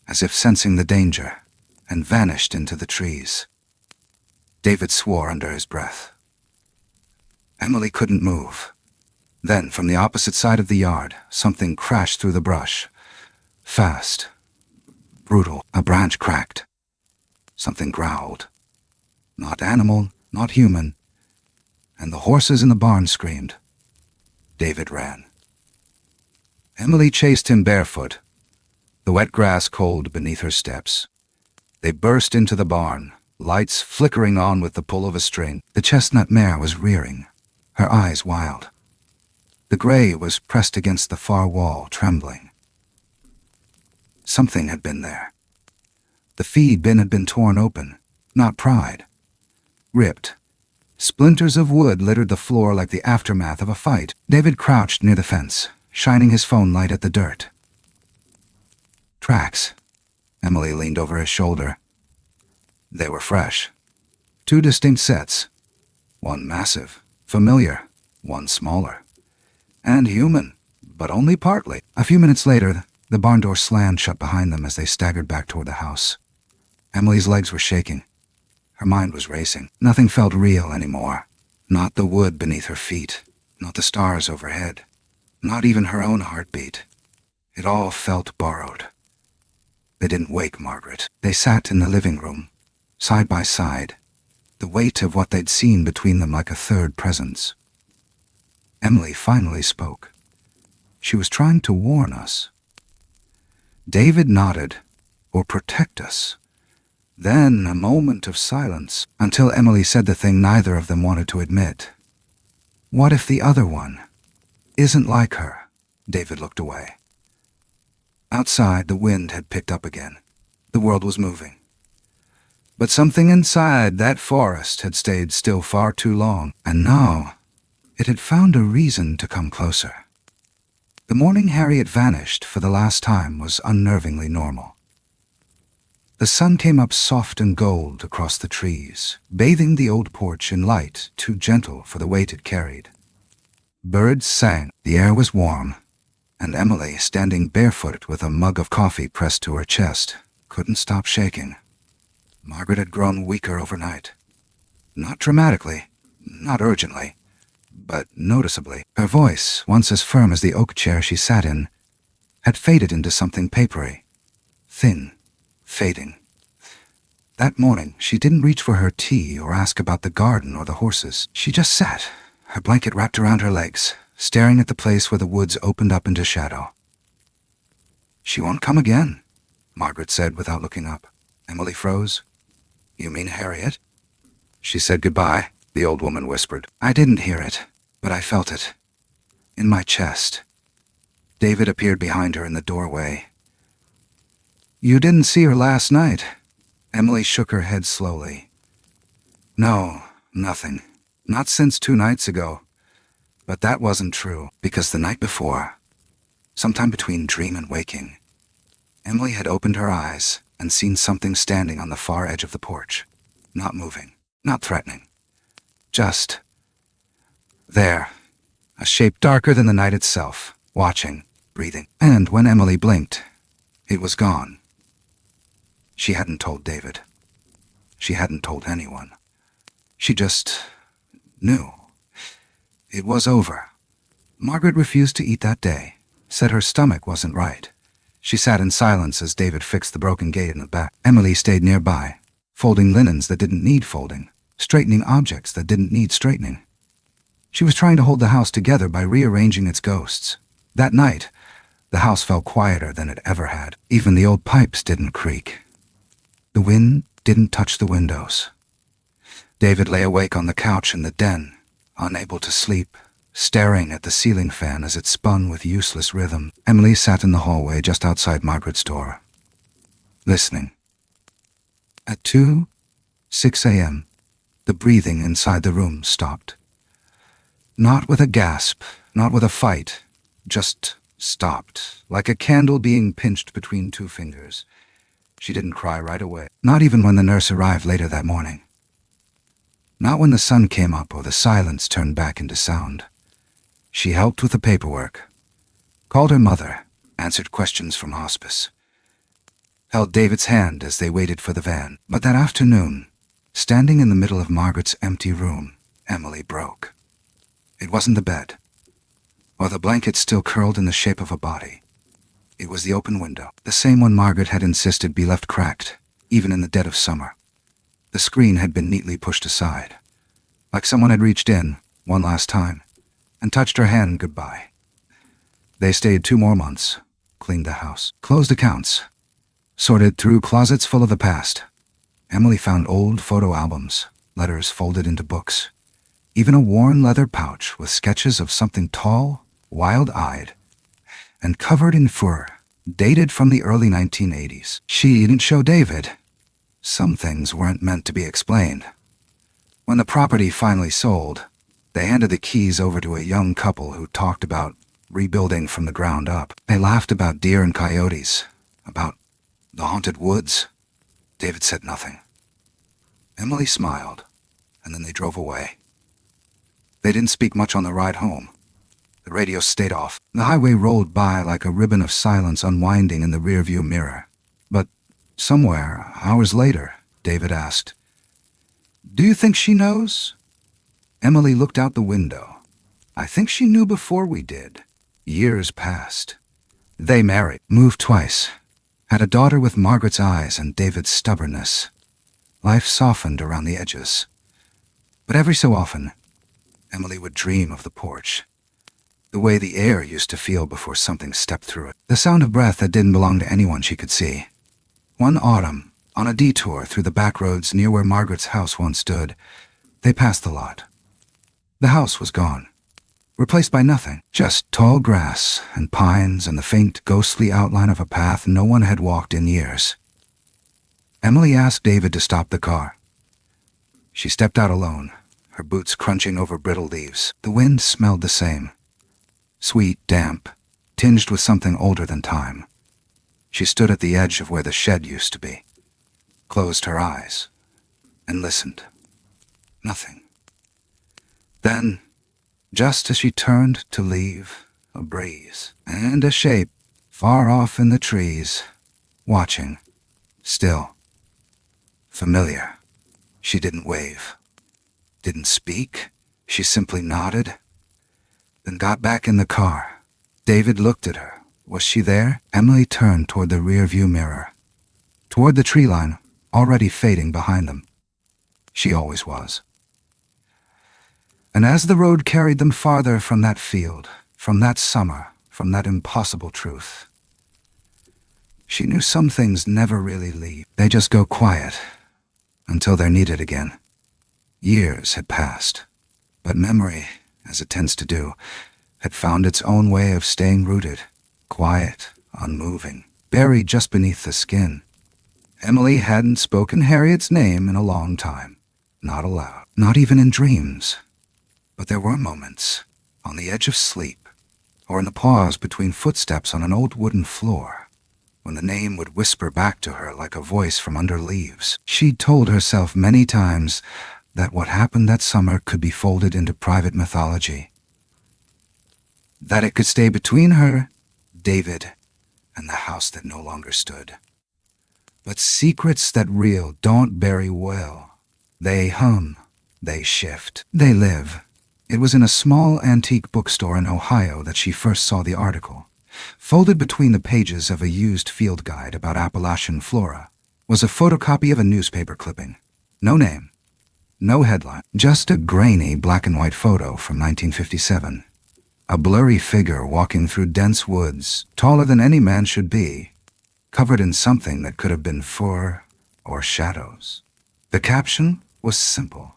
as if sensing the danger, and vanished into the trees. David swore under his breath. Emily couldn't move. Then, from the opposite side of the yard, something crashed through the brush. Fast. Brutal. A branch cracked. Something growled. Not animal, not human. And the horses in the barn screamed. David ran. Emily chased him barefoot, the wet grass cold beneath her steps. They burst into the barn, lights flickering on with the pull of a string. The chestnut mare was rearing, her eyes wild. The gray was pressed against the far wall, trembling. Something had been there. The feed bin had been torn open, not pried. Ripped. Splinters of wood littered the floor like the aftermath of a fight. David crouched near the fence, shining his phone light at the dirt. Tracks. Emily leaned over his shoulder. They were fresh. 2 distinct sets. One massive, familiar, one smaller. And human, but only partly. A few minutes later, the barn door slammed shut behind them as they staggered back toward the house. Emily's legs were shaking. Her mind was racing. Nothing felt real anymore. Not the wood beneath her feet, not the stars overhead, not even her own heartbeat. It all felt borrowed. They didn't wake Margaret. They sat in the living room, side by side, the weight of what they'd seen between them like a third presence. Emily finally spoke. She was trying to warn us. David nodded, or protect us. Then a moment of silence, until Emily said the thing neither of them wanted to admit. What if the other one isn't like her? David looked away. Outside, the wind had picked up again. The world was moving. But something inside that forest had stayed still far too long, and now it had found a reason to come closer. The morning Harriet vanished for the last time was unnervingly normal. The sun came up soft and gold across the trees, bathing the old porch in light too gentle for the weight it carried. Birds sang, the air was warm, and Emily, standing barefoot with a mug of coffee pressed to her chest, couldn't stop shaking. Margaret had grown weaker overnight. Not dramatically, not urgently, but noticeably. Her voice, once as firm as the oak chair she sat in, had faded into something papery, thin, fading. That morning, she didn't reach for her tea or ask about the garden or the horses. She just sat, her blanket wrapped around her legs, staring at the place where the woods opened up into shadow. "She won't come again," Margaret said without looking up. Emily froze. "You mean Harriet?" "She said goodbye," the old woman whispered. "I didn't hear it, but I felt it. In my chest." David appeared behind her in the doorway. "You didn't see her last night?" Emily shook her head slowly. "No, nothing. Not since 2 nights ago. But that wasn't true, because the night before, sometime between dream and waking, Emily had opened her eyes and seen something standing on the far edge of the porch. Not moving, not threatening. Just there, a shape darker than the night itself, watching, breathing. And when Emily blinked, it was gone. She hadn't told David. She hadn't told anyone. She just knew. It was over. Margaret refused to eat that day, said her stomach wasn't right. She sat in silence as David fixed the broken gate in the back. Emily stayed nearby, folding linens that didn't need folding, straightening objects that didn't need straightening. She was trying to hold the house together by rearranging its ghosts. That night, the house felt quieter than it ever had. Even the old pipes didn't creak. The wind didn't touch the windows. David lay awake on the couch in the den, unable to sleep, staring at the ceiling fan as it spun with useless rhythm. Emily sat in the hallway just outside Margaret's door, listening. At 2:06 a.m., the breathing inside the room stopped. Not with a gasp, not with a fight, just stopped, like a candle being pinched between two fingers. She didn't cry right away, not even when the nurse arrived later that morning. Not when the sun came up or the silence turned back into sound. She helped with the paperwork, called her mother, answered questions from hospice, held David's hand as they waited for the van. But that afternoon, standing in the middle of Margaret's empty room, Emily broke. It wasn't the bed, or the blanket still curled in the shape of a body. It was the open window, the same one Margaret had insisted be left cracked, even in the dead of summer. The screen had been neatly pushed aside, like someone had reached in, one last time, and touched her hand goodbye. They stayed 2 more months, cleaned the house, closed accounts, sorted through closets full of the past. Emily found old photo albums, letters folded into books, even a worn leather pouch with sketches of something tall, wild-eyed, and covered in fur, dated from the early 1980s. She didn't show David. Some things weren't meant to be explained. When the property finally sold, they handed the keys over to a young couple who talked about rebuilding from the ground up. They laughed about deer and coyotes, about the haunted woods. David said nothing. Emily smiled, and then they drove away. They didn't speak much on the ride home. The radio stayed off. The highway rolled by like a ribbon of silence unwinding in the rearview mirror. But somewhere, hours later, David asked, "Do you think she knows?" Emily looked out the window. "I think she knew before we did." Years passed. They married, moved twice, had a daughter with Margaret's eyes and David's stubbornness. Life softened around the edges. But every so often, Emily would dream of the porch, the way the air used to feel before something stepped through it, the sound of breath that didn't belong to anyone she could see. One autumn, on a detour through the back roads near where Margaret's house once stood, they passed the lot. The house was gone, replaced by nothing, just tall grass and pines and the faint, ghostly outline of a path no one had walked in years. Emily asked David to stop the car. She stepped out alone, her boots crunching over brittle leaves. The wind smelled the same, sweet, damp, tinged with something older than time. She stood at the edge of where the shed used to be, closed her eyes, and listened. Nothing. Then, just as she turned to leave, a breeze and a shape far off in the trees, watching, still, familiar. She didn't wave, didn't speak. She simply nodded, then got back in the car. David looked at her. Was she there? Emily turned toward the rearview mirror, toward the tree line, already fading behind them. She always was. And as the road carried them farther from that field, from that summer, from that impossible truth, she knew some things never really leave. They just go quiet until they're needed again. Years had passed, but memory, as it tends to do, had found its own way of staying rooted, quiet, unmoving, buried just beneath the skin. Emily hadn't spoken Harriet's name in a long time, not aloud, not even in dreams. But there were moments, on the edge of sleep, or in the pause between footsteps on an old wooden floor, when the name would whisper back to her like a voice from under leaves. She'd told herself many times that what happened that summer could be folded into private mythology, that it could stay between her, David, and the house that no longer stood. But secrets that reel don't bury well. They hum, they shift, they live. It was in a small antique bookstore in Ohio that she first saw the article. Folded between the pages of a used field guide about Appalachian flora was a photocopy of a newspaper clipping. No name, no headline, just a grainy black and white photo from 1957. A blurry figure walking through dense woods, taller than any man should be, covered in something that could have been fur or shadows. The caption was simple.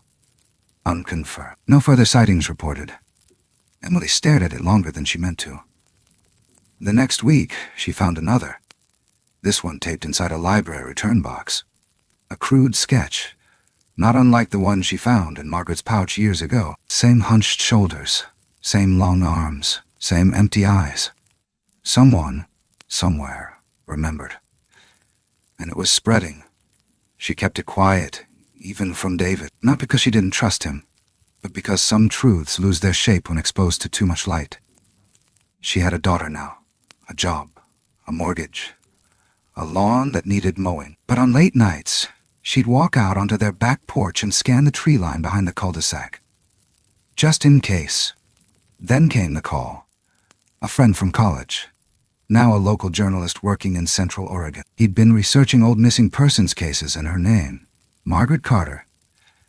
Unconfirmed. No further sightings reported. Emily stared at it longer than she meant to. The next week, she found another. This one taped inside a library return box. A crude sketch, not unlike the one she found in Margaret's pouch years ago. Same hunched shoulders, same long arms, Same empty eyes. Someone, somewhere, remembered. And it was spreading. She kept it quiet, even from David. Not because she didn't trust him, but because some truths lose their shape when exposed to too much light. She had a daughter now, a job, a mortgage, a lawn that needed mowing. But on late nights, she'd walk out onto their back porch and scan the tree line behind the cul-de-sac. Just in case. Then came the call. A friend from college, now a local journalist working in Central Oregon. He'd been researching old missing persons cases, and her name, Margaret Carter,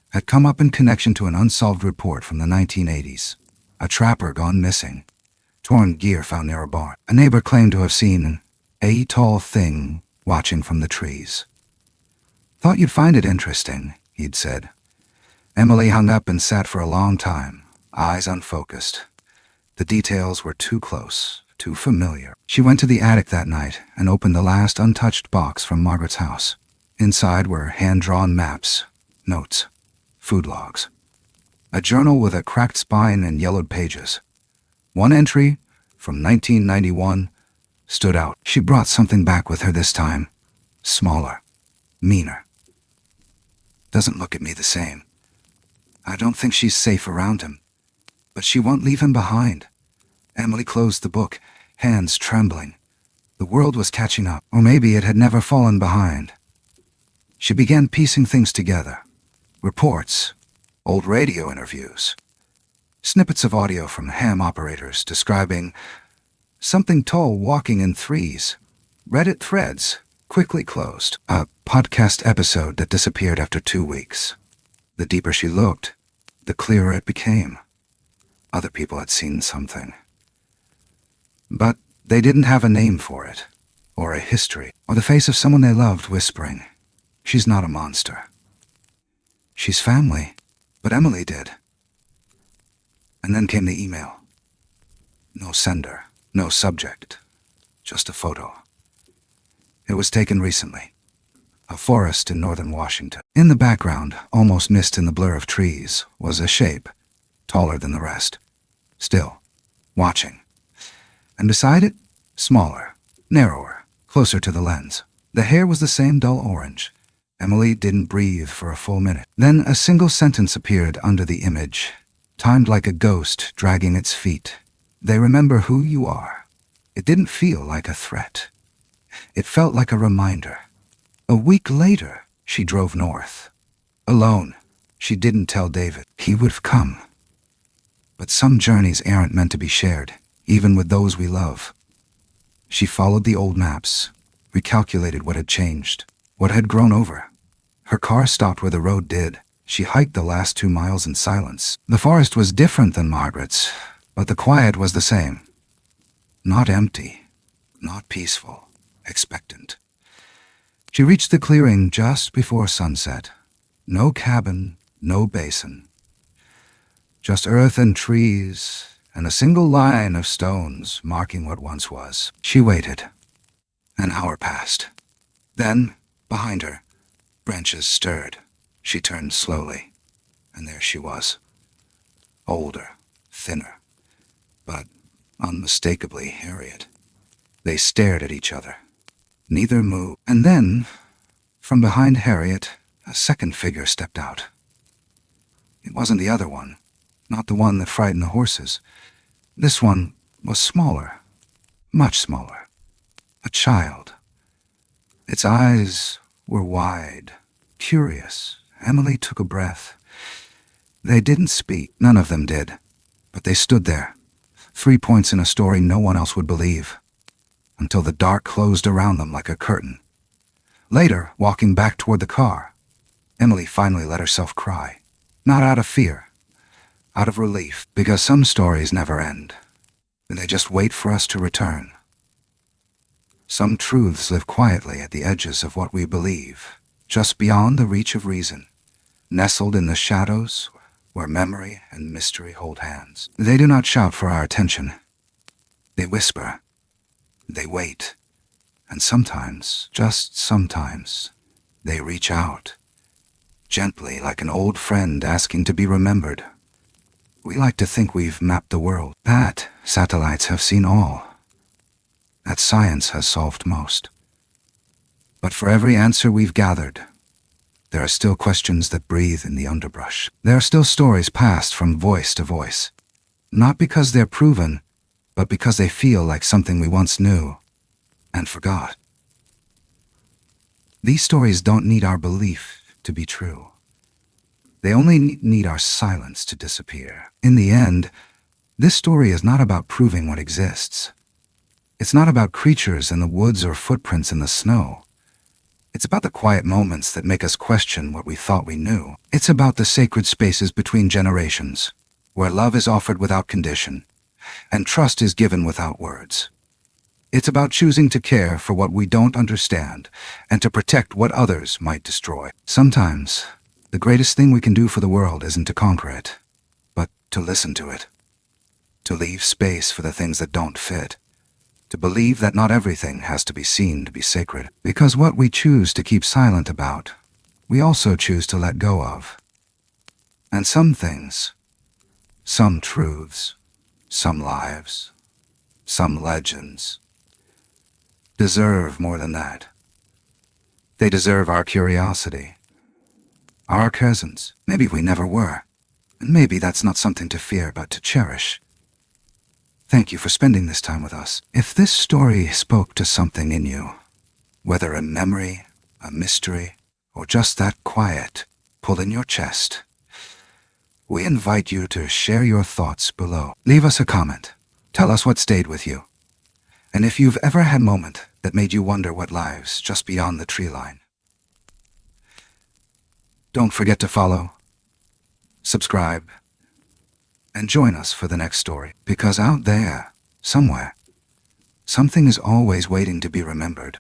had come up in connection to an unsolved report from the 1980s. A trapper gone missing, torn gear found near a barn. A neighbor claimed to have seen a tall thing watching from the trees. "Thought you'd find it interesting," he'd said. Emily hung up and sat for a long time, eyes unfocused. The details were too close, too familiar. She went to the attic that night and opened the last untouched box from Margaret's house. Inside were hand-drawn maps, notes, food logs. A journal with a cracked spine and yellowed pages. One entry, from 1991, stood out. She brought something back with her this time. Smaller, meaner. "Doesn't look at me the same. I don't think she's safe around him. But she won't leave him behind." Emily closed the book, hands trembling. The world was catching up, or maybe it had never fallen behind. She began piecing things together. Reports, old radio interviews, snippets of audio from ham operators describing something tall walking in threes. Reddit threads, quickly closed. A podcast episode that disappeared after 2 weeks. The deeper she looked, the clearer it became. Other people had seen something. But they didn't have a name for it, or a history, or the face of someone they loved whispering, "She's not a monster. She's family." But Emily did. And then came the email. No sender, no subject, just a photo. It was taken recently. A forest in northern Washington. In the background, almost missed in the blur of trees, was a shape, taller than the rest. Still, watching. And beside it, smaller, narrower, closer to the lens. The hair was the same dull orange. Emily didn't breathe for a full minute. Then a single sentence appeared under the image, timed like a ghost dragging its feet. "They remember who you are." It didn't feel like a threat. It felt like a reminder. A week later, she drove north. Alone. She didn't tell David. He would have come. But some journeys aren't meant to be shared, even with those we love. She followed the old maps, recalculated what had changed, what had grown over. Her car stopped where the road did. She hiked the last 2 miles in silence. The forest was different than Margaret's, but the quiet was the same. Not empty, not peaceful, expectant. She reached the clearing just before sunset. No cabin, no basin. Just earth and trees, and a single line of stones marking what once was. She waited. An hour passed. Then, behind her, branches stirred. She turned slowly, and there she was. Older, thinner, but unmistakably Harriet. They stared at each other. Neither moved. And then, from behind Harriet, a second figure stepped out. It wasn't the other one, not the one that frightened the horses. This one was smaller, much smaller. A child. Its eyes were wide, curious. Emily took a breath. They didn't speak. None of them did. But they stood there, 3 points in a story no one else would believe, until the dark closed around them like a curtain. Later, walking back toward the car, Emily finally let herself cry. Not out of fear, out of relief, because some stories never end. They just wait for us to return. Some truths live quietly at the edges of what we believe, just beyond the reach of reason, nestled in the shadows where memory and mystery hold hands. They do not shout for our attention. They whisper. They wait. And sometimes, just sometimes, they reach out, gently like an old friend asking to be remembered. We like to think we've mapped the world, that satellites have seen all, that science has solved most. But for every answer we've gathered, there are still questions that breathe in the underbrush. There are still stories passed from voice to voice, not because they're proven, but because they feel like something we once knew and forgot. These stories don't need our belief to be true. They only need our silence to disappear. In the end, this story is not about proving what exists. It's not about creatures in the woods or footprints in the snow. It's about the quiet moments that make us question what we thought we knew. It's about the sacred spaces between generations, where love is offered without condition, and trust is given without words. It's about choosing to care for what we don't understand, and to protect what others might destroy. Sometimes, the greatest thing we can do for the world isn't to conquer it, but to listen to it. To leave space for the things that don't fit. To believe that not everything has to be seen to be sacred. Because what we choose to keep silent about, we also choose to let go of. And some things, some truths, some lives, some legends, deserve more than that. They deserve our curiosity, our presence. Maybe we never were, and maybe that's not something to fear but to cherish. Thank you for spending this time with us. If this story spoke to something in you, whether a memory, a mystery, or just that quiet pull in your chest, we invite you to share your thoughts below. Leave us a comment. Tell us what stayed with you. And if you've ever had a moment that made you wonder what lies just beyond the tree line. Don't forget to follow, subscribe, and join us for the next story. Because out there, somewhere, something is always waiting to be remembered.